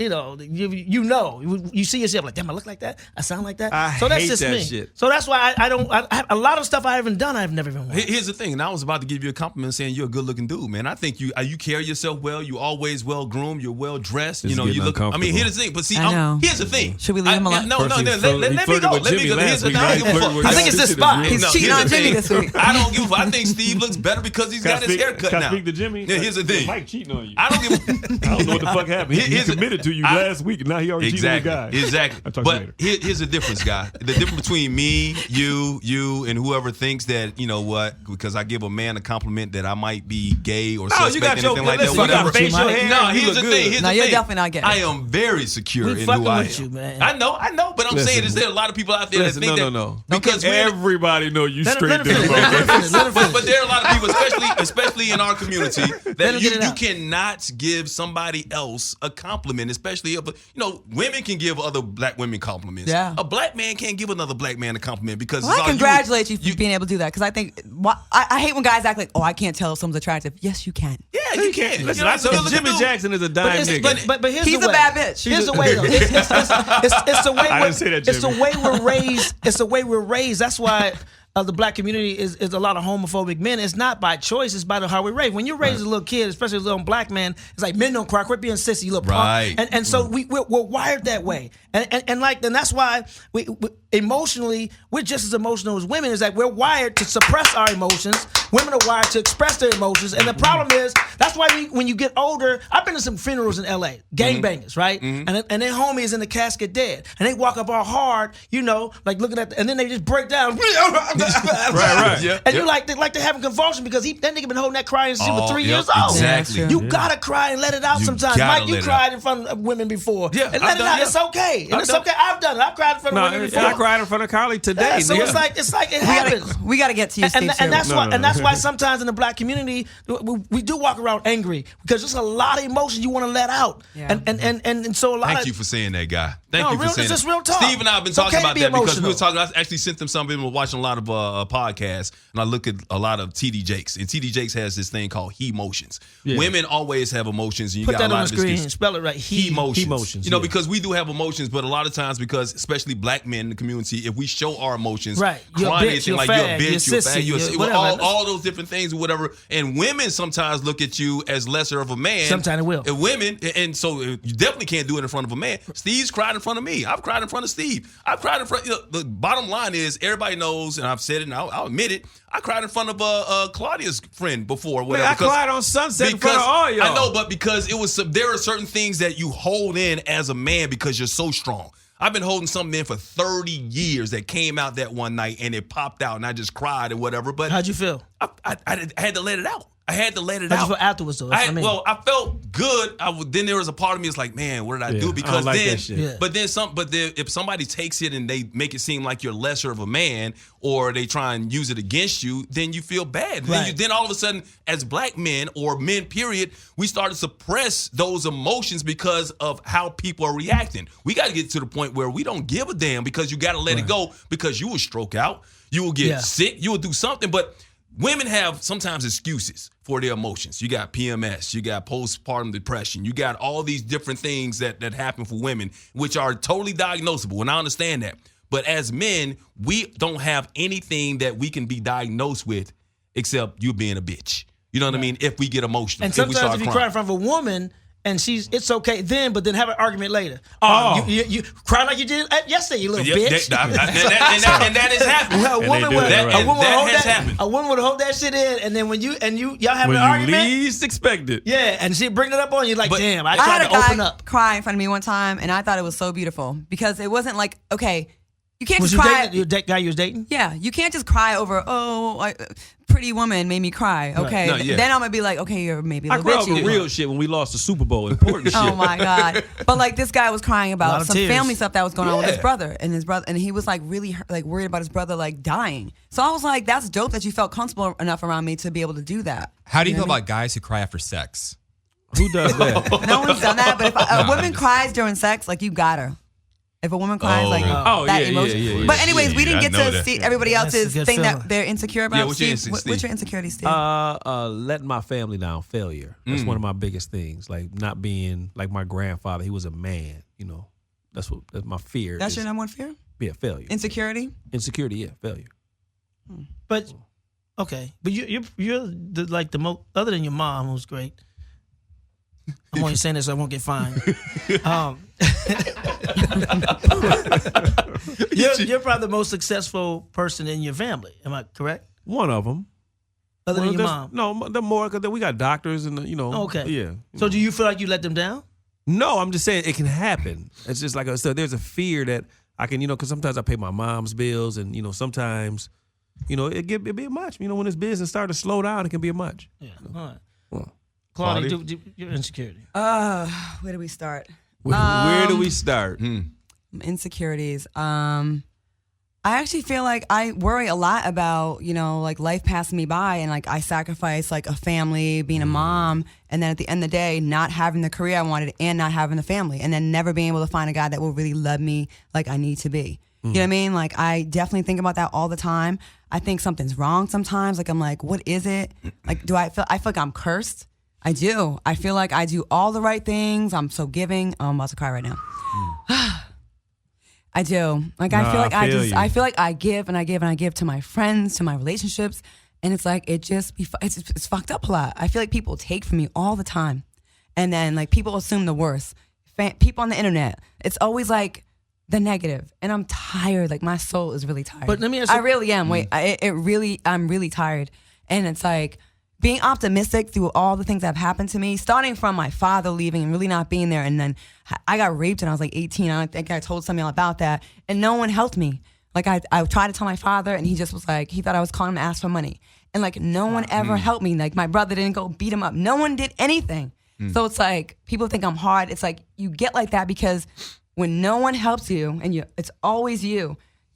see yourself damn, I look like that, I sound like that. So that's hate just that me. Shit. So that's why I don't. I have a lot of stuff I haven't done. I've never even watched. Here's the thing, and I was about to give you a compliment saying you're a good looking dude, man. I think you carry yourself well. You're always well groomed. You're well dressed. You look. I mean, here's the thing. But see, here's the thing. Should we leave him alone? No. Let me go. Here's the thing. I think it's this spot. He's cheating on Jimmy this week. I don't give a fuck. I think Steve looks better because he's got his haircut now. Can I speak to Jimmy? Yeah, here's the thing. Mike cheating on you. I don't give I don't know what the fuck happened. He committed to you last week, and now he already cheated on the guy. Exactly. I'll talk to you But here's the difference, guy. The difference between me, you, and whoever thinks that, because I give a man a compliment that I might be gay or suspect anything like that, whatever. No, here's the thing. No, you're definitely not gay. I am very secure in fucking who I with am. you, man. I know, but I'm saying is there a lot of people out there that think that. No. Because everybody know you straight to the but there are a lot of people, especially in our community, that you cannot give somebody else a compliment, especially if women can give other black women compliments. Yeah. A black man can't give another black man a compliment because I congratulate you for being able to do that, because I think I hate when guys act like, I can't tell if someone's attractive. Yes, you can. Yeah, you can. Listen, I said Jimmy Jackson is a dime nigga. But here's He's the a way. bad bitch. Here's the way though. It's the way. I didn't say that, It's the Jimmy. way we're raised. It's the way we're raised. That's why of the black community is a lot of homophobic men. It's not by choice. It's by how we're raised. When you're raised as a little kid, especially as a little black man, it's like men don't cry. Quit being sissy, you little punk. And so we're wired that way. And that's why we emotionally we're just as emotional as women. Is that we're wired to suppress our emotions. Women are wired to express their emotions. And the problem is that's why when you get older, I've been to some funerals in LA, gangbangers, right? And their homie is in the casket dead, and they walk up all hard, like looking at, and then they just break down. Right. Yeah. And you like they're having convulsion because that nigga been holding that crying shit for 3 years old. Exactly. You gotta cry and let it out sometimes. Mike, you cried in front of women before. Yeah, and let it out. It's okay. And it's okay. I've done it. I've cried in front of women before. I cried in front of Carly today. Yeah, so it's like it happens. We gotta get to you, Steve. And that's why sometimes in the black community we do walk around angry because there's a lot of emotion you want to let out. Yeah. And so a lot. Thank you for saying that, guy. Thank you for saying it's just that. real talk. Steve and I have been It's talking okay to about be that because we emotional. were talking. I actually sent them something. We're watching a lot of podcasts, and I look at a lot of TD Jakes, and TD Jakes has this thing called he emotions. Yeah. Women always have emotions, and you Put got that a lot on the of screen. excuses. Spell it right. He emotions. emotions, Because we do have emotions, but a lot of times, because especially black men in the community, if we show our emotions, Right. You're a crying, bitch, anything you're like fag, you're a bitch, you're you're sissy, fag, you're whatever. all those different things or whatever. And women sometimes look at you as lesser of a man. Sometimes it will. And women, and so you definitely can't do it in front of a man. Steve's cried in front of me. I've cried in front of Steve. I've cried in front. The bottom line is everybody knows, and I've said it, and I'll admit it. I cried in front of Claudia's friend before. Or whatever, I cried on Sunset in front of all y'all. I know, but because there are certain things that you hold in as a man because you're so strong. I've been holding something in for 30 years that came out that one night and it popped out and I just cried and whatever. But How'd you feel? I had to let it out. I had to let it How'd out. you feel afterwards, though? That's what I mean. Well, I felt good. Then there was a part of me that's like, man, what did I do? Because I don't like then, that shit. Yeah. but then if somebody takes it and they make it seem like you're lesser of a man, or they try and use it against you, then you feel bad. Right. Then all of a sudden, as black men or men, period, we start to suppress those emotions because of how people are reacting. We got to get to the point where we don't give a damn because you got to let it go because you will stroke out, you will get sick, you will do something, but. Women have sometimes excuses for their emotions. You got PMS, you got postpartum depression, you got all these different things that happen for women, which are totally diagnosable, and I understand that. But as men, we don't have anything that we can be diagnosed with except you being a bitch. You know what I mean? If we get emotional. And sometimes if you cry in front of a woman and it's okay then, but then have an argument later. You cry like you did yesterday, you little bitch. And that has happened. A woman would That happened. A woman would hold that shit in, and then when y'all have When an you argument, least expect it. yeah, and she bring it up on you like, damn, I I had tried a to guy open up. cry in front of me one time, and I thought it was so beautiful because it wasn't like, okay, you can't Was just you cry. dating the guy you was dating? Yeah, you can't just cry over, pretty woman made me cry. Okay, No, yeah. then I'm gonna be like, okay, you're maybe a I little cried over bitchy. real shit when we lost the Super Bowl. Important shit. Oh my god! But like this guy was crying A lot about of some tears. family stuff that was going on with his Yeah. brother, and he was like really like worried about his brother like dying. So I was like, that's dope that you felt comfortable enough around me to be able to do that. How do you feel about guys who cry after sex? Who does that? No one's done that, but if a woman cries during sex, like you got her. If a woman cries, that yeah, emotion. yeah. But anyways, we didn't I get know to that. see everybody That's a else's good thing feeling. that they're insecure about. Yeah, what's your Steve, insecurity, what's your Steve? insecurity, Steve? Letting my family down, failure. That's one of my biggest things. Like not being like my grandfather. He was a man. That's my fear. That's is, your number one fear? Yeah, failure. Insecurity? Insecurity. Yeah, failure. But okay, but you're the most other than your mom, who's great. I'm only saying this so I won't get fined. You're probably the most successful person in your family. Am I correct? One of them. Other than your mom. No, the more because we got doctors and Okay. Yeah. So do you feel like you let them down? No, I'm just saying it can happen. It's just like so there's a fear that I can, because sometimes I pay my mom's bills and, sometimes, it be much. When this business starts to slow down, it can be a much. Yeah. All right. Well, Claudia, your insecurity. Where do we start? where do we start? Insecurities. I actually feel like I worry a lot about, like life passing me by and like I sacrifice like a family, being a mom, and then at the end of the day, not having the career I wanted and not having the family, and then never being able to find a guy that will really love me like I need to be. You know what I mean? Like I definitely think about that all the time. I think something's wrong sometimes. Like I'm like, what is it? Like I feel like I'm cursed. I do. I feel like I do all the right things. I'm so giving. Oh, I'm about to cry right now. I do. Like Nah, I feel like I feel you. I feel like I give and I give and I give to my friends, to my relationships, and it's like it's fucked up a lot. I feel like people take from me all the time, and then like people assume the worst. People on the internet, it's always like the negative, and I'm tired. Like my soul is really tired. But let me ask you- I really am. Wait, I'm really tired, and it's like being optimistic through all the things that have happened to me, starting from my father leaving and really not being there, and then I got raped when I was like 18. I think I told somebody about that, and no one helped me. Like I tried to tell my father, and he just was like, he thought I was calling him to ask for money, and like no one ever helped me. Like my brother didn't go beat him up. No one did anything. So it's like people think I'm hard. It's like you get like that because when no one helps you and it's always you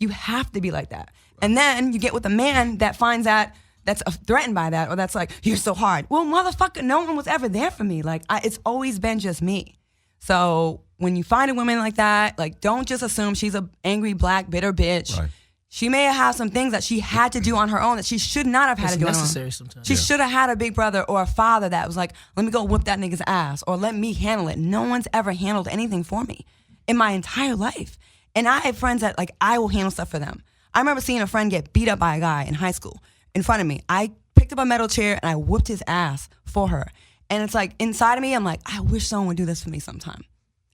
have to be like that. And then you get with a man that finds that that's threatened by that, or that's like, you're so hard. Well, motherfucker, no one was ever there for me. Like it's always been just me. So when you find a woman like that, like don't just assume she's a angry, black, bitter bitch. Right. She may have some things that she had to do on her own that she should not have had It's to do on her own. necessary sometimes. She should have had a big brother or a father that was like, let me go whip that nigga's ass, or let me handle it. No one's ever handled anything for me in my entire life. And I have friends that like I will handle stuff for them. I remember seeing a friend get beat up by a guy in high school in front of me. I picked up a metal chair and I whooped his ass for her. And it's like inside of me, I'm like, I wish someone would do this for me sometime.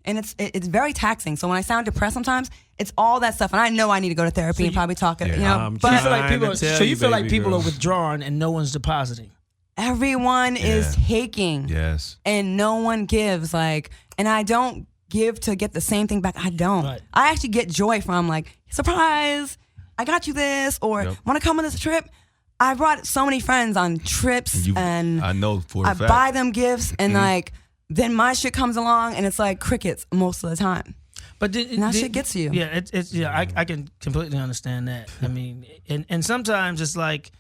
And it's very taxing. So when I sound depressed sometimes, it's all that stuff. And I know I need to go to therapy and probably talk it, you know. I'm But You feel like trying people. to tell So you you, feel like baby people girl. are withdrawing and no one's depositing. everyone is taking. Yes. And no one gives. Like, and I don't give to get the same thing back. I don't. Right. I actually get joy from like, surprise, I got you this, or want to come on this trip. I brought so many friends on trips, and I know for a I fact. buy them gifts, and like then my shit comes along, and it's like crickets most of the time. But And that shit gets you. Yeah, it's I can completely understand that. I mean, and sometimes it's like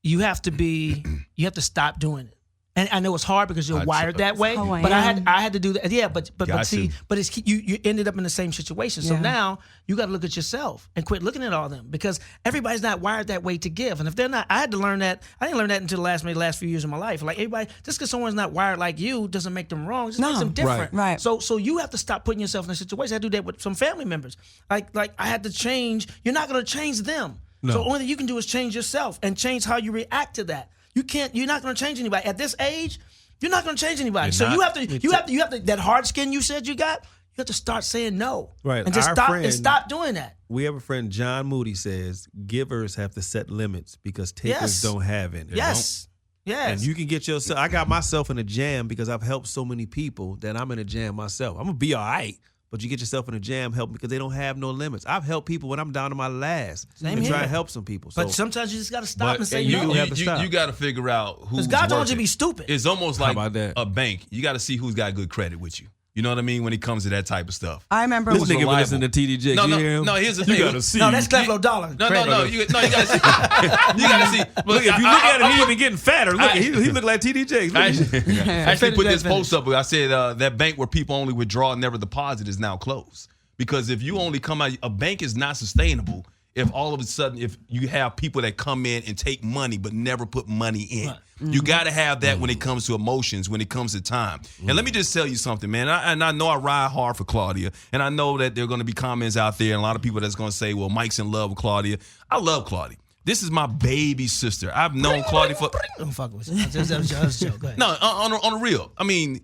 you have to stop doing it. And I know it's hard because you're wired that way. how I But am. I had to do that. Yeah, but Got see, to. but it's you ended up in the same situation. So Yeah. now you got to look at yourself and quit looking at all them, because everybody's not wired that way to give. And if they're not, I had to learn that. I didn't learn that until the last few years of my life. Like everybody, just because someone's not wired like you doesn't make them wrong. It just makes them different. Right. So you have to stop putting yourself in a situation. I do that with some family members. Like I had to change. You're not going to change them. So the only thing you can do is change yourself and change how you react to that. You're not going to change anybody at this age. You're not going to change anybody. So you have to that hard skin you said you got. You have to start saying no. Right. And just Our stop doing that. We have a friend, John Moody, says givers have to set limits because takers Yes. don't have any. Yes. Yes. And you can get yourself. I got myself in a jam because I've helped so many people that I'm in a jam myself. I'm gonna be all right, but you get yourself in a jam, help because they don't have no limits. I've helped people when I'm down to my last Same and try here. to help some people. But So sometimes you just got to stop and say and you no. have to stop. You got to figure out who's Because God don't want worth you to be it. stupid. It's almost How like about that? a bank. You got to see who's got good credit with you. You know what I mean when it comes to that type of stuff. I remember this Who's nigga reliable? listen to TD Jakes. No, You hear him? no. Here's the You thing. gotta see. No, that's Cleflo Dollar. No. You gotta see. You gotta see. Look, if you look at him, he even getting fatter. Look, he look like TD Jakes. I Look. actually put this Finish. post up. I said that bank where people only withdraw and never deposit is now closed. Because if you only come out, a bank is not sustainable if all of a sudden, if you have people that come in and take money but never put money in. Right. You got to have that when it comes to emotions, when it comes to time. And let me just tell you something, man. I know I ride hard for Claudia, and I know that there are going to be comments out there and a lot of people that's going to say, well, Mike's in love with Claudia. I love Claudia. This is my baby sister. I've known Claudia for... Don't fuck with you. That's a joke. Go ahead. No, on the real. I mean,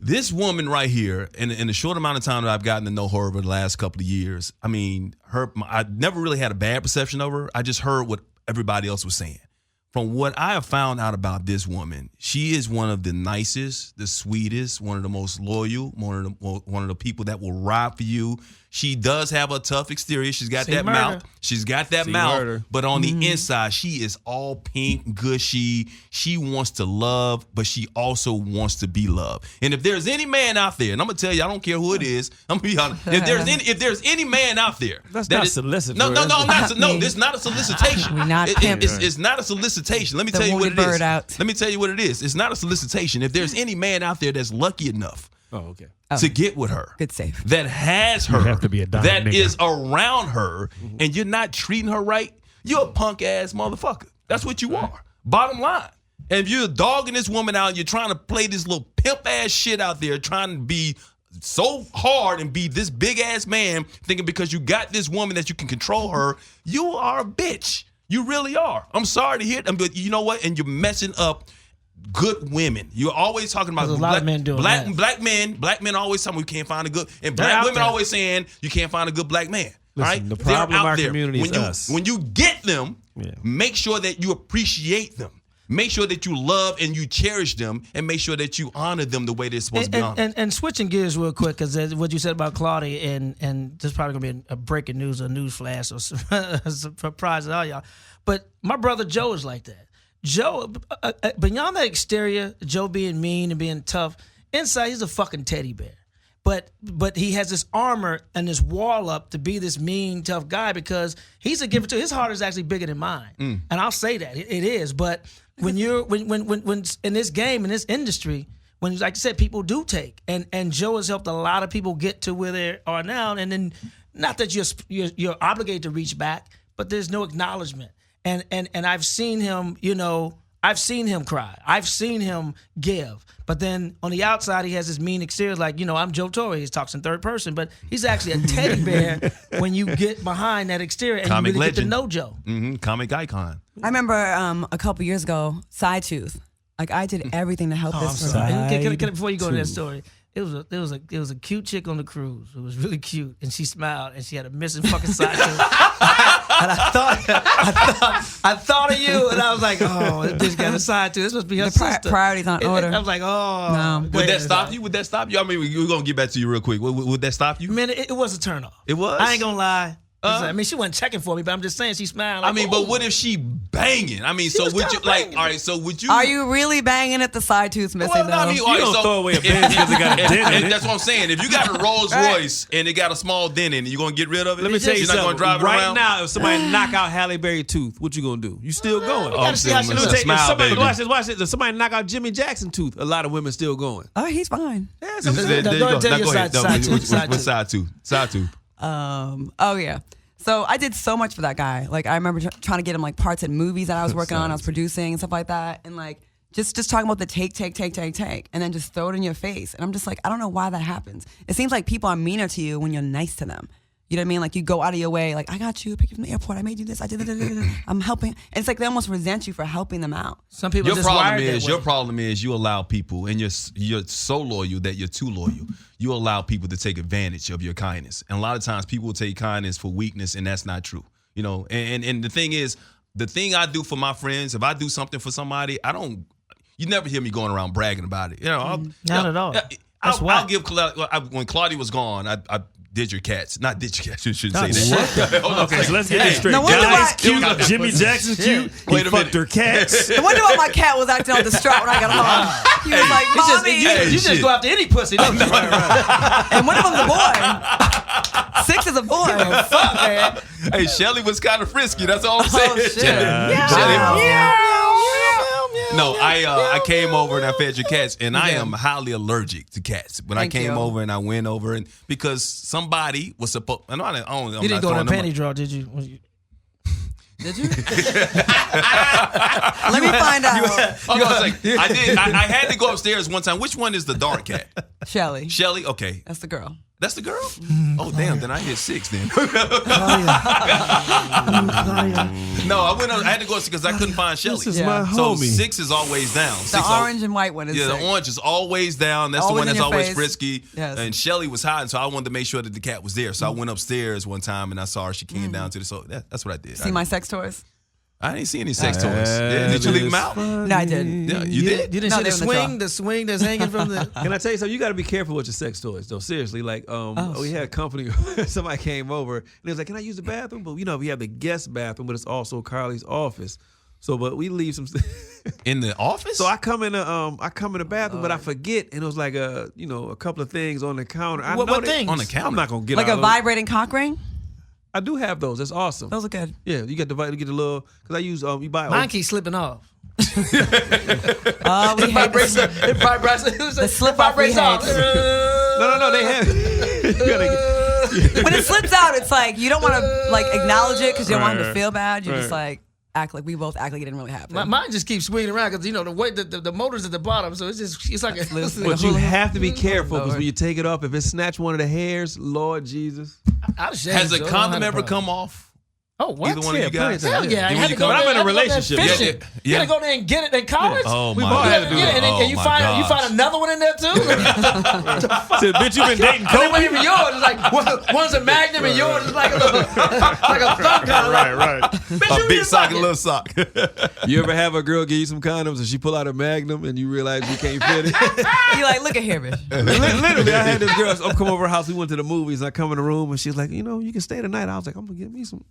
this woman right here, in the short amount of time that I've gotten to know her over the last couple of years, I mean, I never really had a bad perception of her. I just heard what everybody else was saying. From what I have found out about this woman, she is one of the nicest, the sweetest, one of the most loyal, one of the people that will ride for you. She does have a tough exterior. She's got See that murder. mouth. She's got that See mouth. murder. But on the inside, she is all pink, gushy. She wants to love, but she also wants to be loved. And if there's any man out there, and I'm gonna tell you, I don't care who it is. I'm gonna be honest. If there's any man out there, That's that not is- solicitory. No, I'm not. No, it's not a solicitation. We're not pimps. It's not a solicitation. Let me The tell you what wounded it is. bird out. Let me tell you what it is. It's not a solicitation. If there's any man out there that's lucky enough Oh, okay. to get with her, Good save. that has her, have to be a dime that nigga. is around her, and you're not treating her right, you're a punk ass motherfucker. That's what you are. Bottom line. And if you're dogging this woman out, you're trying to play this little pimp ass shit out there, trying to be so hard and be this big ass man thinking because you got this woman that you can control her, you are a bitch. You really are. I'm sorry to hear it, but you know what? And you're messing up good women. You're always talking about There's a lot of men doing that. Black men always telling you can't find a good, and They're black out women there. always saying you can't find a good black man. Listen, right? the They're problem out of our there. community is us. When you get them, make sure that you appreciate them. Make sure that you love and you cherish them, and make sure that you honor them the way they're supposed to be honored. And switching gears real quick, because what you said about Claudia, and this is probably going to be a breaking news or news flash or a surprise to all y'all. But my brother Joe is like that. Joe, beyond that exterior, Joe being mean and being tough, inside he's a fucking teddy bear. But he has this armor and this wall up to be this mean, tough guy because he's a giver too. His heart is actually bigger than mine, and I'll say that it is. But when you're when in this game, in this industry, when like I said, people do take, and Joe has helped a lot of people get to where they are now. And then not that you're obligated to reach back, but there's no acknowledgement. And I've seen him, I've seen him cry. I've seen him give. But then on the outside, he has this mean exterior like, I'm Joe Torre. He talks in third person. But he's actually a teddy bear when you get behind that exterior and Comic you really get to legend. know Joe. Mm-hmm. Comic icon. I remember a couple years ago, side tooth. Like I did everything to help this person. Can before you go to that story, it was a cute chick on the cruise. It was really cute, and she smiled, and she had a missing fucking side tooth. And I thought of you, and I was like, oh, this bitch got a side tooth. This must be her sister. Priorities on order. I was like, oh. No. Would that stop you? Would that stop you? I mean, we're going to get back to you real quick. Would that stop you? Man, it was a turnoff. It was? I ain't gonna lie. I mean, she wasn't checking for me, but I'm just saying she smiled. Like, I mean, but what if she banging? I mean, so was would kinda you, like, banging. all right, so would you? Are you really banging at the side tooth missing Well, no, I though? mean, all right, don't so throw away a Benz because it got a dent in and it. that's what I'm saying. If you got a Rolls Royce and it got a small dent in it, you going to get rid of it? Let me tell you You're not something. going to drive it right around? now, if somebody knock out Halle Berry tooth, what you gonna do? You still going? I'm see how saying, she listen, looks. If smile, somebody, baby. watch this. If somebody knock out Jimmy Jackson tooth, a lot of women still going. Oh, he's fine. There you go. Go ahead, tell Now your go ahead. side No, tooth, side what tooth. side tooth? Side tooth. Oh yeah. So I did so much for that guy. Like I remember trying to get him like parts in movies that I was working on, I was producing and stuff like that, and like just talking about the take, and then just throw it in your face. And I'm just like, I don't know why that happens. It seems like people are meaner to you when you're nice to them. You know what I mean? Like you go out of your way, like I got you, pick you from the airport, I made you this, I did it, I'm helping. And it's like they almost resent you for helping them out. Some people Your just problem wired that is way. your problem is you allow people, and you're so loyal that you're too loyal. You allow people to take advantage of your kindness, and a lot of times people will take kindness for weakness, and that's not true. And the thing is, the thing I do for my friends, if I do something for somebody, you never hear me going around bragging about it. Not at all. That's I'll give when Claudia was gone, I did your cats. Not did your cats. You shouldn't Not say that. Hold on. Okay, so let's get this straight. No wonder Guys why- cute, Jimmy Jackson's cute. Wait He a fucked minute. her cats. I wonder why my cat was acting all distraught when I got home. He was like, Mommy. You just shit. go after any pussy, don't you? And one of them's a boy. 6 is a boy. Fuck, man. Hey, Shelley was kind of frisky. That's all I'm saying. Oh, shit. Shelley- No, I came over and I fed your cats, and I am highly allergic to cats. When Thank I came you. over and I went over, and because somebody was supposed, I don't. You didn't go to a panty draw, did you? Did you? Let me find out. Hold on a second. I did. I had to go upstairs one time. Which one is the dark cat? Shelly. Shelly. Okay, That's the girl. that's the girl. Oh damn! Then I hit 6. Then no, I went. I had to go because I couldn't find Shelly. This is Yeah. my So homie. 6 is always down. The 6 orange and white one is Yeah, the sick. orange is always down. That's Always the one in that's your always face. frisky. Yes. And Shelly was hiding, so I wanted to make sure that the cat was there. So I went upstairs one time and I saw her. She came down to the. So that's what I did. See my sex toys? I didn't see any sex toys. Did you leave them out? No, I didn't. Yeah, you did. You didn't No, see they the were in the swing? car. The swing that's hanging from the. Can I tell you something? You got to be careful with your sex toys, though. Seriously, like we had company. Somebody came over and they was like, "Can I use the bathroom?" But we have the guest bathroom, but it's also Carly's office. So, but we leave some. In the office? So I come in the bathroom, but I forget, and it was like a couple of things on the counter. I What know things? On the counter. I'm not gonna get Like all a those. vibrating cock ring? I do have those. That's awesome. Those are good. Yeah, you get the little because I use you buy. Mine keeps slipping off. Oh, we It hate vibrates. this. It vibrates. The slip off we vibrates off. hate. No, they have. You gotta When it slips out, it's like you don't want to like acknowledge it because you don't want him to Right. feel bad. You're just Right. like, act like it didn't really happen. Mine just keeps swinging around because the weight, the motor's at the bottom, so it's like But you have to be careful because when you take it off, if it snatch one of the hairs, Lord Jesus. Has a condom ever come off? Oh, what? Either one of you guys? Hell yeah. I had to go But I'm there, in a relationship. You had to go there and get it in college? Oh, We my both God. had to do that. And you find another one in there too? Said, bitch, you been dating And it Kobe? wasn't even yours. It's like one's a Magnum and yours is like a thumb kind of Right. A big sock and a little sock. You ever have a girl give you some condoms and she pull out a Magnum and you realize you can't fit it? You're like, look at here, bitch. Literally, I had this girl come over her house. We went to the movies. I come in the room and she's like, you can stay tonight. I was like, I'm gonna get me some.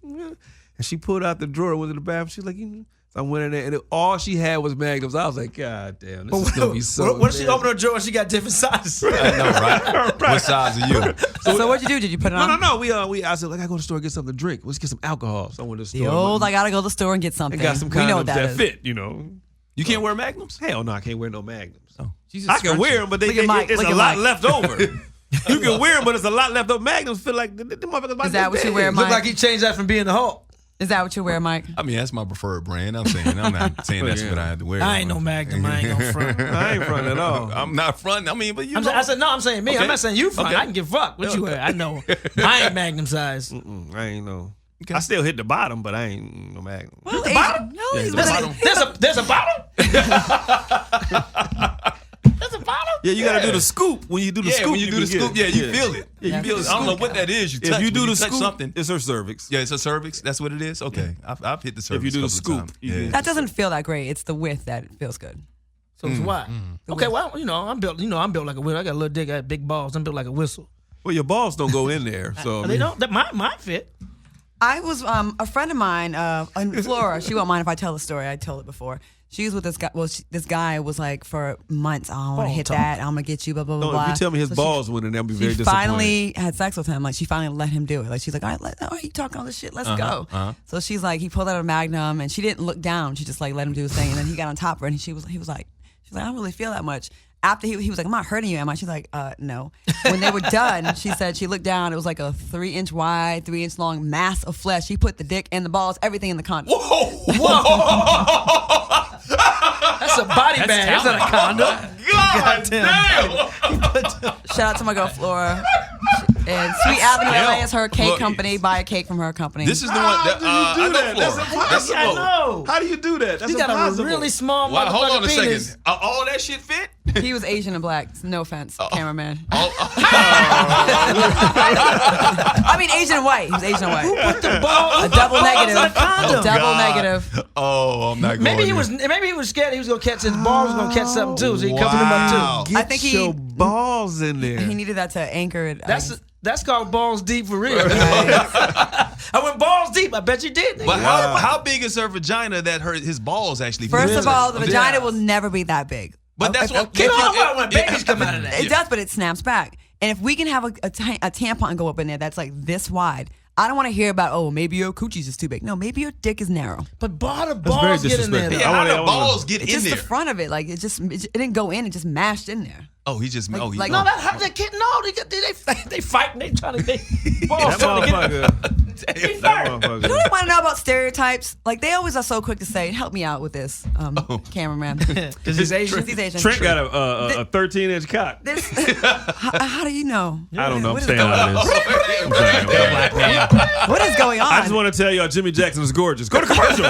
And she pulled out the drawer, went to the bathroom. She's like, So I went in there and all she had was Magnums. I was like, God damn, this is gonna be so. What if she opened her drawer and she got different sizes? I know, right? What size are you? So what'd you do? Did you put it on? No. I said, like, I go to the store and get something to drink. Let's get some alcohol. So I went to the The store. old, I gotta go to the store and get something. and got some we know condoms what that that is. fit, You can't wear magnums? Hell no, I can't wear no Magnums. Oh, Jesus. I can wear them, but Look at Mike, it's look a at lot Mike. left over. You can wear them, but it's a lot left over. Magnums feel like the motherfuckers might Is that be what you dead. wear, Mike? Look like he changed that from being the Hulk. Is that what you wear, Mike? I mean, that's my preferred brand. I'm not saying that's what I had to wear. I ain't no Magnum. I ain't gonna front. I ain't front at all. I'm not fronting. I mean, but you know. I said, no, I'm saying me. Okay. I'm not saying you front. Okay. I can give fuck. What you wear? I know. I ain't Magnum size. I ain't no. I still hit the bottom, but I ain't no Magnum. Well, the bottom? No, he's the bottom. There's a bottom? There's a bottom? Yeah, you gotta do the scoop. When you do the scoop, when you do the can scoop, get it. you feel it. Yeah, you feel the I don't know scoop. what that is. You touch. If you do when the touch scoop, something. it's her cervix. Yeah, it's a cervix. That's what it is. Okay, I've hit the cervix. If you do the a couple of scoop, times. you Yeah. can- That doesn't feel that great. It's the width that feels good. So it's why? Okay, well, I'm built like a whistle. I got a little dick, I got big balls. I'm built like a whistle. Well, your balls don't go in there, so I They mean, don't. That mine fit. I was a friend of mine in Florida. She won't mind if I tell the story. I told it before. She was with this guy. Well, this guy was like for months. Oh, I want to hit talk. that. I'm gonna get you. Blah blah blah. no, blah. if you tell me his So balls went in there, I'll be She very disappointed. finally had sex with him. Like she finally let him do it. Like she's like, all right, you talking all this shit? Let's go. So she's like, he pulled out a Magnum and she didn't look down. She just like let him do his thing. And then he got on top of her and he was like, I don't really feel that much. After he was like, I'm not hurting you, am I? She's like, no. When they were done, she said she looked down. It was like a 3-inch wide, 3-inch long mass of flesh. He put the dick and the balls, everything in the condom. That's a body bag. That's not a condom. God damn. Shout out to my girl Flora. And Sweet Avenue LA is her cake Look, company. Buy a cake from her company. This is the one that How did you do I that? know That's Flora. impossible. I know. How do you do that? That's You got impossible. a really small Wow, hold on a motherfucking penis. second. All that shit fit? He was Asian and black. No offense, cameraman. I mean Asian and white. He was Asian and white. Put the ball. A double negative. on a condom. A double God. negative. Oh, I'm not going Maybe he there. was scared he was gonna catch his balls was gonna catch something too, so he covered him up too. Get I think your balls in there. He needed that to anchor it. That's called balls deep for real. I went balls deep. I bet you did. Nigga. But how big is her vagina that his balls actually fit? First of all, the Yeah. vagina will never be that big. But that's what You know what? When babies come out of that. It does, but it snaps back. And if we can have a tampon go up in there that's like this wide, I don't want to hear about, oh, maybe your coochie's is too big. No, maybe your dick is narrow. But the very balls get in there. disrespectful. though. Yeah, how I the wanna- balls get It's in just there? the front of it. Like it didn't go in. It just mashed in there. Oh, he just Like- oh, he like- No, that they kid. No, they fighting. They trying to balls That trying to get. motherfucker. He That fired. motherfucker. You know what I want to know about stereotypes? Like they always are so quick to say, "Help me out with this, cameraman." Because he's Asian. He's Asian. Trent got a 13-inch cock. This, how do you know? I don't know. I'm What is staying going out of this. I'm staying out of this. What is going on? I just want to tell y'all Jimmy Jackson is gorgeous. Go to commercial.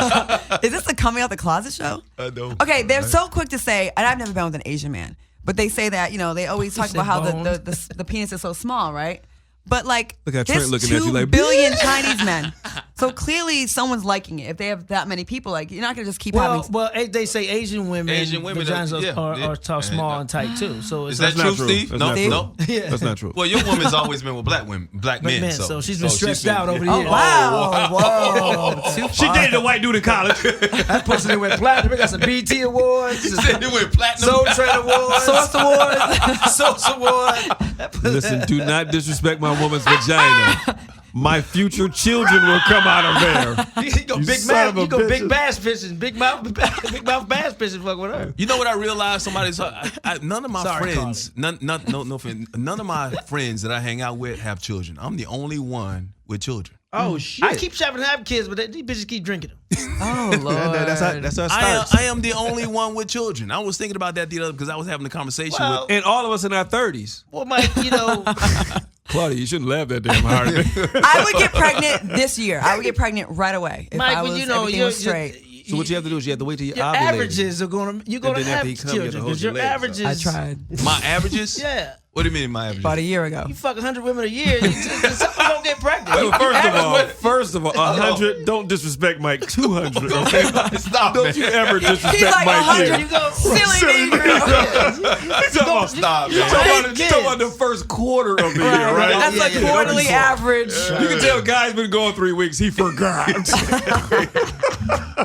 Is this the coming out the closet show? I know. Okay, they're so quick to say, and I've never been with an Asian man, but they say that, they always talk about how the penis is so small, right? But like, Look at there's Trent looking at you 2 like, billion Chinese men. So clearly someone's liking it. If they have that many people, like, you're not going to just keep having... Well, they say Asian women vaginas yeah, are talk small and tight too. So Is it's that not true, true. Steve? That's No, not true. no. yeah. That's not true. Well, your woman's always been with black men. Men, so she's been stretched out over the Oh, years. wow. Whoa. Too She far. dated a white dude in college. That pussy went platinum. They got some BT awards, He said it went platinum. Soul Train awards, Source Awards. Source award. Listen, do not disrespect my woman's vagina. My future children will come out of there. You go You big son mouth, of a you go big bitch. bass fishing, big mouth bass fishing. Fuck with her. You know what I realized? None of my Sorry, friends, none of my friends that I hang out with have children. I'm the only one with children. Oh shit! I keep having to have kids, but these bitches keep drinking them. Oh Lord. That's how it starts. I am the only one with children. I was thinking about that the other because I was having a conversation Well, with. And all of us in our 30s. Well, Mike, Claudia, you shouldn't laugh that damn hard. I would get pregnant this year. I would get pregnant right away if Mike, I but was, you know, everything was straight. So what you have to do is you have to wait till you're your ovulating. averages are you're gonna then have after he come, you have to children hold because your your legs up. averages. I tried My averages? Yeah. What do you mean my averages? about a year ago. You fuck 100 women a year, you don't get pregnant. Well, first of all, 100. Don't disrespect Mike. 200. Okay, Stop, don't man. you ever disrespect He's like Mike 100. here. You go, Silly Negro. Stop, You man. talking about the first quarter of the year, right? That's Yeah, like yeah, quarterly average. You can tell guy's been going 3 weeks. He forgot.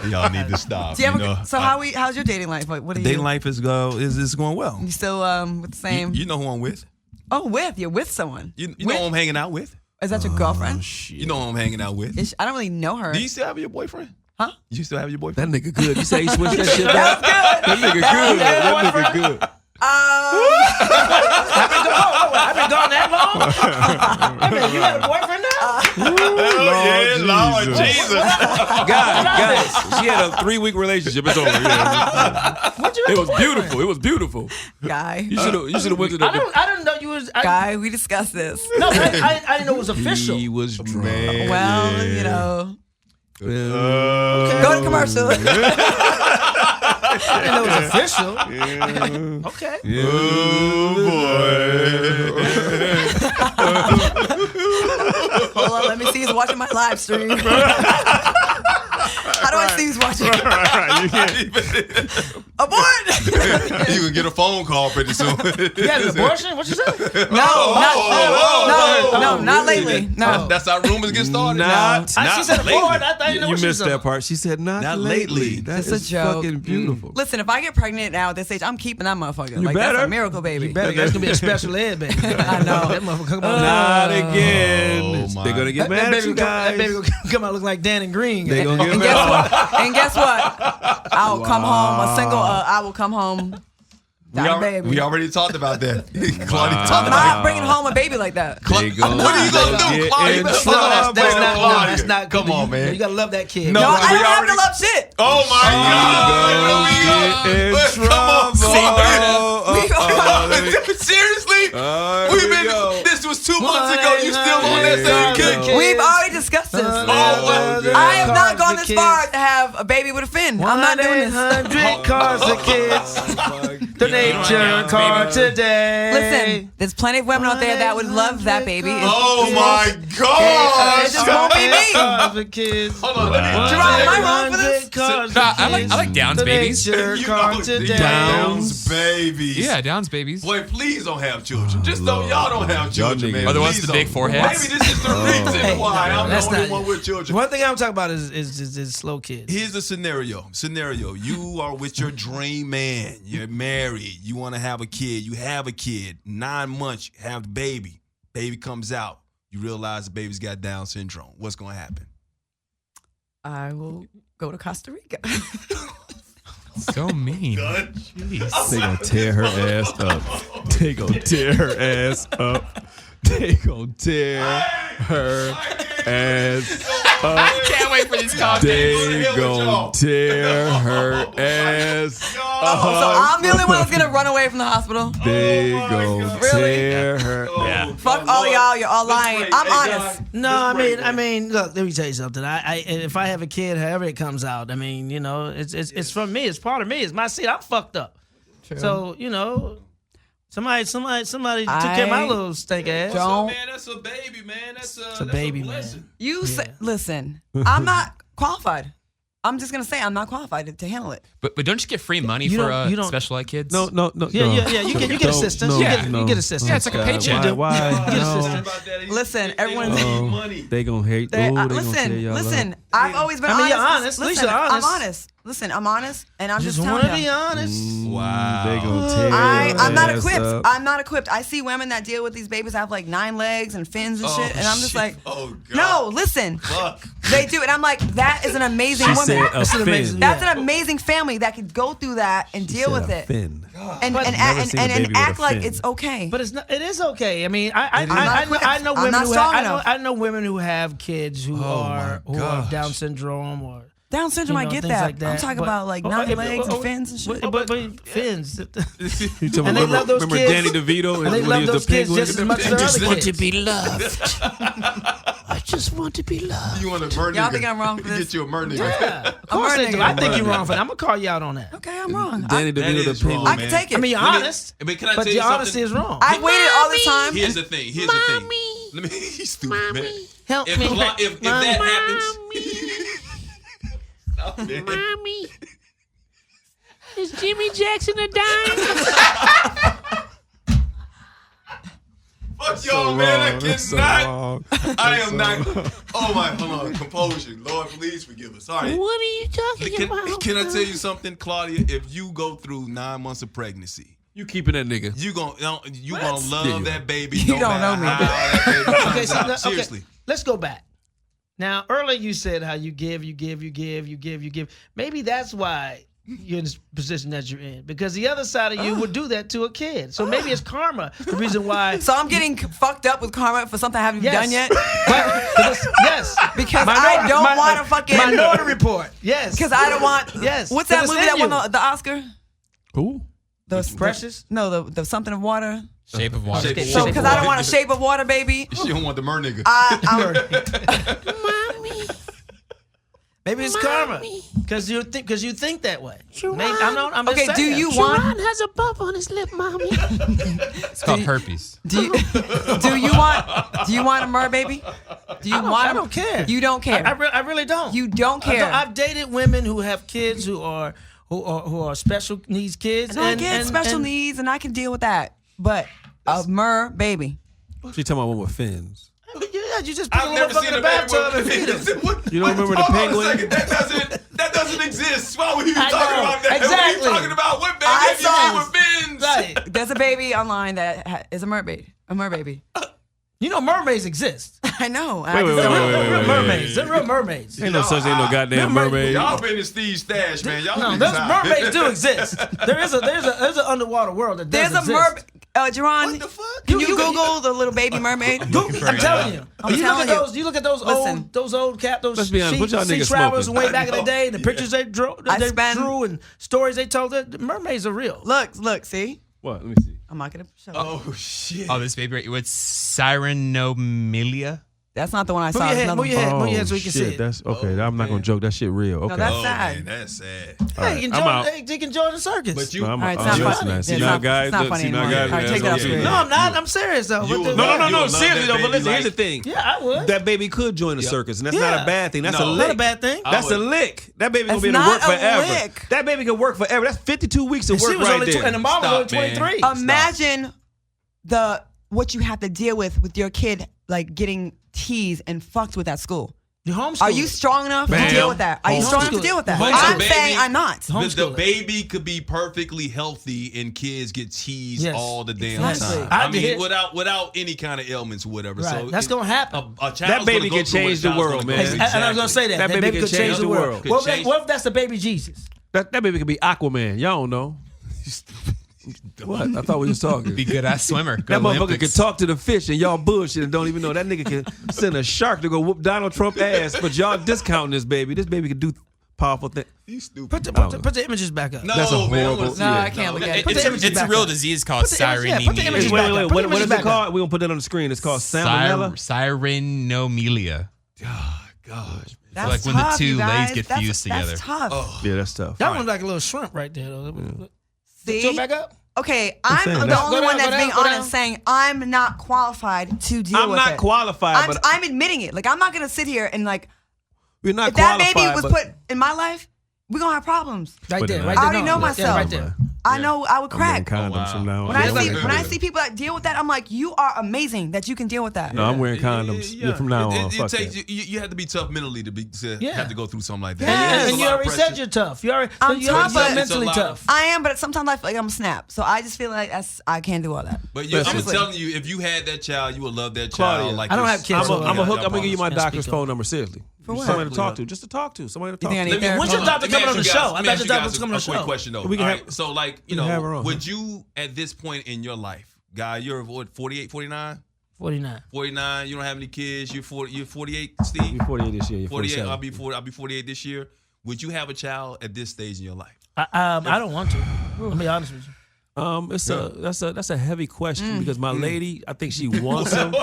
Y'all need to stop. Do you ever, so how's your dating life? Like, what are you? Dating life is going well. You still with the same? You know who I'm with. You're with someone. You With? know who I'm hanging out with. Is that your girlfriend? You know who I'm hanging out with. I don't really know her. Do you still have your boyfriend? Huh? You still have your That boyfriend? nigga good. You say he switched that shit back? That's good. That nigga good. That nigga good. I've been gone that long? I mean, you got a boyfriend now? Lord Jesus. Guys, she had a 3-week relationship. It's over. Yeah. It was beautiful. It was beautiful. Guy. You should have went to the. I didn't know you was. Guy, we discussed this. No, I didn't know it was official. He was drunk. Well, you know. Go to commercial. I didn't know it was official. Okay. Hold on, let me see who's watching my live stream. How do I see who's watching? Abort! You can get a phone call pretty soon. You had an abortion? What you say? No, not lately. No. That's how rumors get started. She said abort. I thought you know You what she missed said. that part. She said not lately. lately. That's It's a joke. fucking beautiful. Listen, if I get pregnant now at this age, I'm keeping that motherfucker. Like better. that's a miracle baby. Better, that's gonna be a special ed baby. I know. That motherfucker come out. Not again. my. They're gonna get mad at you That baby guys. gonna come out looking like Dan and Green. They gonna get And mad. guess what? I'll come home a single. I will come home. That baby. We already talked about that. Claudia I'm talked about not bringing home a baby like that. They gonna What are you gonna do, get Claudia? in That's trouble. not- That's not. Come on, man. You gotta love that kid. No, No, I we don't have already- to love shit. Oh my God! Get in Come on, trouble. Seriously? We've been. This was 2 months ago. You still on that same kick? We've already discussed this. I have not gone this far to have a baby with a fin. I'm not doing this. 100 cars for kids. The nature car today. Listen, there's plenty of women out there that would love that baby. Oh my It gosh! just won't be me. Cars for kids. Hold on, let me. Gerard, am I wrong for this? I like Downs babies. Nature car today. Downs babies. Yeah, Downs babies. Boy, please don't have children. Just don't. Y'all don't have children, man. Are the ones Please with the big don't. foreheads? Maybe this is the reason why I'm the That's only not- one with children. One thing I'm talking about is slow kids. Here's the scenario. You are with your dream man. You're married. You want to have a kid. You have a kid. 9 months, you have the baby. Baby comes out. You realize the baby's got Down syndrome. What's going to happen? I will go to Costa Rica. So mean. They gonna tear her ass up. They gonna tear her ass up. They gonna tear her ass up. Can't wait for these comments. They gonna tear her ass So up. I'm the only one that's gonna run away from the hospital. They gonna Really? tear her. Yeah. Fuck all y'all. You're all lying. I'm honest. No, I mean, look. Let me tell you something. If I have a kid, however it comes out, I mean, you know, it's from me. It's part of me. It's my seed. I'm fucked up. So you know, somebody took care of my little stink ass. Don't. Man, that's a baby, man. That's a baby, man. blessing. You say, listen. I'm not qualified. I'm just gonna say I'm not qualified to handle it. But don't you get free money You for don't- you don't- special ed kids? No. Yeah. You get assistance. No, You get no. assistance. Yeah, it's like a paycheck. Why? Get No. assistance. Listen, everyone. Oh, they gonna hate. They- Ooh, they gonna tear listen, y'all up. listen. I've always been I mean, honest. you're honest. At least Listen, you're honest. I'm honest. Listen, I'm honest, and I'm just Just telling want to you. be honest. Wow. They gonna tear I'm not your ass equipped. up. I'm not equipped. I see women that deal with these babies have like 9 legs and fins and shit, and I'm just shit. like, Oh, God. no, listen. Fuck. They do, and I'm like, that is an amazing She woman. said a That's an fin. amazing- That's Yeah. an amazing family that could go through that and She deal said with a it, fin. and But- and, Never and, seen a and, baby with a act like fin. it's okay. But it is okay. I mean, I not equipped. know I'm women not who strong have, enough. I know women who have kids who are gosh. Down syndrome or Down syndrome, you know, I get things that. like that. I'm talking But- about like 9 legs and fins and shit. But fins. You talking And about, they love those remember kids. Danny DeVito And they when love he was those the kids penguin? just as much as their other kids. be loved. I just want to be loved. You want a mer nigga? Y'all think I'm wrong for this? Get you a mer nigga. Yeah, of course I'm they do. a I think nigga. you're wrong for that. I'm gonna call you out on that. Okay, I'm wrong. Danny That DeVito, the is wrong, penguin. I can take it. I mean, you're Let me- honest, but can I but tell you the honesty something? is wrong. I waited all the time. Here's the thing. Here's the thing. Let me. He's stupid, man. Help If, me. if that happens, stop it. Mommy, is Jimmy Jackson a dime? Fuck y'all, man. I That's so cannot. wrong. I am not. Oh my, hold on. Composure. Lord, please forgive us. All right. What are you talking about? Can I tell you something, Claudia? If you go through 9 months of pregnancy, You keeping that nigga. you gonna love Yeah. that baby. You no don't matter know me. how that baby comes Okay, so out. Seriously. let's go back. Now, earlier you said how you give. Maybe that's why you're in this position that you're in, because the other side of you would do that to a kid. So maybe it's karma. The reason why. So I'm getting fucked up with karma for something I haven't Yes. done yet Yes, because I don't want to fucking. Minority Report. Yes, Because I don't want. Yes. What's that 'Cause it's movie in that won you. the Oscar? Who? Precious. No, the something of water. Shape of water. Shape of So Water. because I don't want a shape of water, baby. She don't want the mer nigga. Mommy, Maybe it's karma because you think that way. Maybe, I'm just Okay, do saying. you want? Sharon has a bump on his lip, Mommy. It's called herpes. Do you want a mer baby? Do you want? I don't care. You don't care. I really don't. You don't care. I've dated women who have kids who are special needs kids. And I get special needs, and I can deal with that. But a mer baby. She talking about one with fins. Yeah, you just put a I've little never fuck seen in a the baby bathtub and with feed him. fins. You don't remember the Hold on a penguin? second. That doesn't exist. Why would you be I talking know. about that? Exactly. What are you talking about? What baby I have you saw- seen with fins? Right. There's a baby online that is a mer baby. A mer baby. You know mermaids exist. I know. Wait, wait, wait, wait, Real wait. mermaids. They're real mermaids. Ain't no such thing, no goddamn mermaid. Y'all been in Steve's stash, man. Y'all No, niggas those high. mermaids do exist. There's an underwater world that does There's a exist. Jerron, What the fuck? can you Google the little baby mermaid? I'm telling you. I'm You telling you. look at those Listen. old Let's be honest, what y'all sea niggas travelers smoking? way back in the day, the pictures they drew, I spend- and stories they told. The mermaids are real. Look, see? What? Let me see. I'm not gonna show. Oh shit. Oh, this baby right. What's Sirenomilia? That's not the one I Move saw. your It's head, another move your one. head, move your head so we can see shit, it. that's okay. I'm not gonna joke. That shit real. Okay. that's Oh sad. man, that's sad. Hey, I'm out. they can join the circus. But you, No, I'm All right, it's oh, not listen funny. now. It's See not- now, guys. it's not look, funny see now, anymore. guys. All right, take that off okay. screen. no, I'm not. I'm serious though. You What the- will No, love no. that Seriously though. baby But listen, like- here's the thing. Yeah, I would. That baby could join the circus, and that's Yeah. not a bad thing. That's No. a Not lick. Not a bad thing. That's a would- lick. That baby gonna That's be able to work not a forever. lick. That baby can work forever. That's 52 weeks of She work was right only there. and the mom was only Stop, man. 23. Imagine what you have to deal with your kid like getting teased and fucked with at school. You homeschool. Are you strong enough Bam. to deal with that? Are you strong enough to Homeschool. deal with that? Homeschool, I'm baby. saying I'm not. The Homeschool. baby could be perfectly healthy and kids get teased Yes. all the damn Exactly. time. I I mean, did. without any kind of ailments or whatever. Right. So That's gonna happen. A child's That baby gonna go can through what change a the child's world, gonna man. go through. And I was gonna say that. That That baby baby could change the world. Could What change- if that's the baby Jesus? That baby could be Aquaman. Y'all don't know. What? I thought we was talking. Be good ass swimmer. Go That motherfucker Olympics. can talk to the fish and y'all bullshit and don't even know. That nigga can send a shark to go whoop Donald Trump ass, but y'all discounting this baby. This baby can do powerful things. You stupid. Put the images back up. No, That's a man, I horrible- wanna see No, it. I can't look at it. Put the It's images a back real up. disease called Put the images- yeah, put the images Sirenomilia. back up. Wait. Put What the is images it back called? up. We're gonna put that on the screen. It's called salmonella. Sirenomilia. Gosh. That's like when the tough, two you legs guys. get That's- fused together. That's tough. Yeah, that's tough. That one's like a little shrimp right there. Though. See? Throw it back up. Okay, I'm I'm saying the that's- only Go one down, that's go being down, go honest, down. saying I'm not qualified to deal I'm with not it. qualified, but I'm admitting it. Like I'm not gonna sit here and like we're not if that qualified. baby was but- put in my life, we're gonna have problems. Right Put it there. in Right there. there. I already know Yeah, myself. right there. I know I would I'm wearing crack. condoms from now on. When I see people that deal with that, I'm like, you are amazing that you can deal with that. No, I'm wearing condoms from now on. Fuck takes that. you have to be tough mentally to have to go through something like that. Yeah. It's a And you lot of already pressure. said you're tough. You're I'm tough, but mentally it's a lot tough. I am, but sometimes I feel like I'm a snap. So I just feel like I can't do all that. But I'm Seriously. telling you, if you had that child, you would love that Claudia, child. Like I don't this. have kids, so I'm Yeah, gonna give you my Yeah, doctor's speak phone number. Seriously, For what? somebody to talk to, just to talk to somebody to talk think I to. need therapy? When's your Hold on. doctor Let me coming on ask the you show? guys- I let me thought ask your you doctor guys was coming on the a quick show. question though. We can All have- right, so like, we can have her on. would you at this point in your life, guy, you're what, 48, 49? 49. 49, you don't have any kids, you're 48, Steve? You're 48 this year. You're 48, 47. I'll be 48 this year. Would you have a child at this stage in your life? I don't want to. I'll be honest with you. That's a heavy question because my lady, I think she wants him.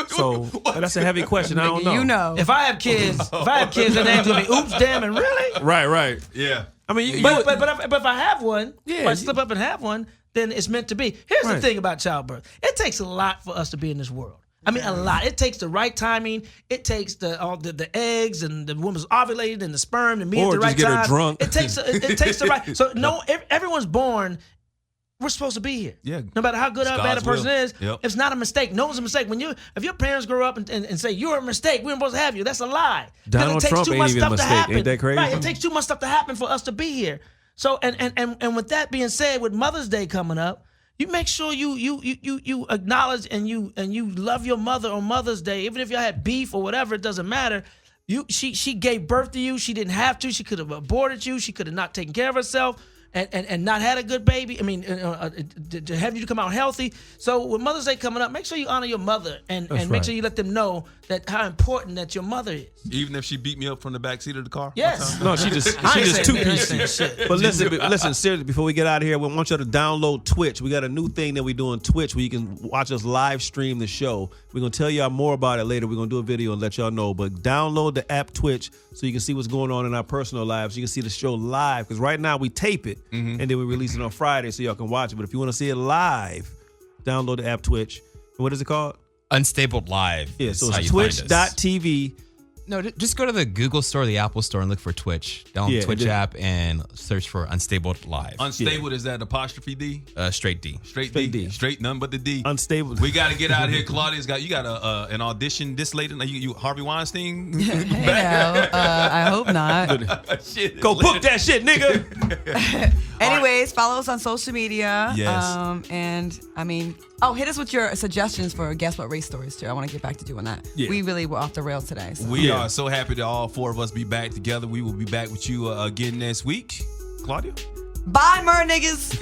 So that's a heavy question. I don't know. You know. If I have kids, their name's gonna be oops, damn, and really. Right. Yeah. I mean, But if I have one, Yeah, if I slip up and have one, then it's meant to be. Here's the Right. thing about childbirth: it takes a lot for us to be in this world. I mean, a lot. It takes the right timing. It takes the eggs and the woman's ovulated and the sperm and meet Or at the right just get her time. drunk. It takes the right. So everyone's born. We're supposed to be here. Yeah. No matter how good or It's bad a God's person will. is, Yep. it's not a mistake. No one's a mistake. If your parents grow up and say you're a mistake, we weren't supposed to have you. That's a lie. 'Cause Donald it takes Trump too ain't much even a stuff to mistake. happen. Ain't that crazy? Right. It takes too much stuff to happen for us to be here. So and with that being said, with Mother's Day coming up, you make sure you acknowledge and you love your mother on Mother's Day, even if y'all had beef or whatever. It doesn't matter. She gave birth to you. She didn't have to. She could have aborted you. She could have not taken care of herself. And not had a good baby. I mean, to have you come out healthy. So with Mother's Day coming up, make sure you honor your mother and make right. sure you let them know that how important that your mother is. Even if she beat me up from the back seat of the car? Yes. No, she just I ain't saying two that. I ain't pieces. saying shit. But listen, seriously, before we get out of here, we want you to download Twitch. We got a new thing that we do on Twitch where you can watch us live stream the show. We're gonna tell y'all more about it later. We're gonna do a video and let y'all know. But download the app Twitch so you can see what's going on in our personal lives. You can see the show live because right now we tape it and then we release it on Friday so y'all can watch it. But if you want to see it live, download the app Twitch. And what is it called? Unstable Live. Yeah, is so how it's you find us. twitch.tv. No, just go to the Google store, the Apple store, and look for Twitch. Download Yeah, the Twitch it- app and search for Unstable Live. Unstable, is that apostrophe D? Straight D. Straight Straight D. D. Straight none but the D. Unstable. We got to get out of here. Claudia's got an audition this late. You Harvey Weinstein? I hope not. Shit, Go it's book lit. that shit, nigga. Anyways, follow us on social media. Yes. And I mean, hit us with your suggestions for Guess What race stories too. I want to get back to doing that. Yeah. We really were off the rails today. So. We are so happy that all four of us be back together. We will be back with you again next week. Claudia? Bye, mer niggas.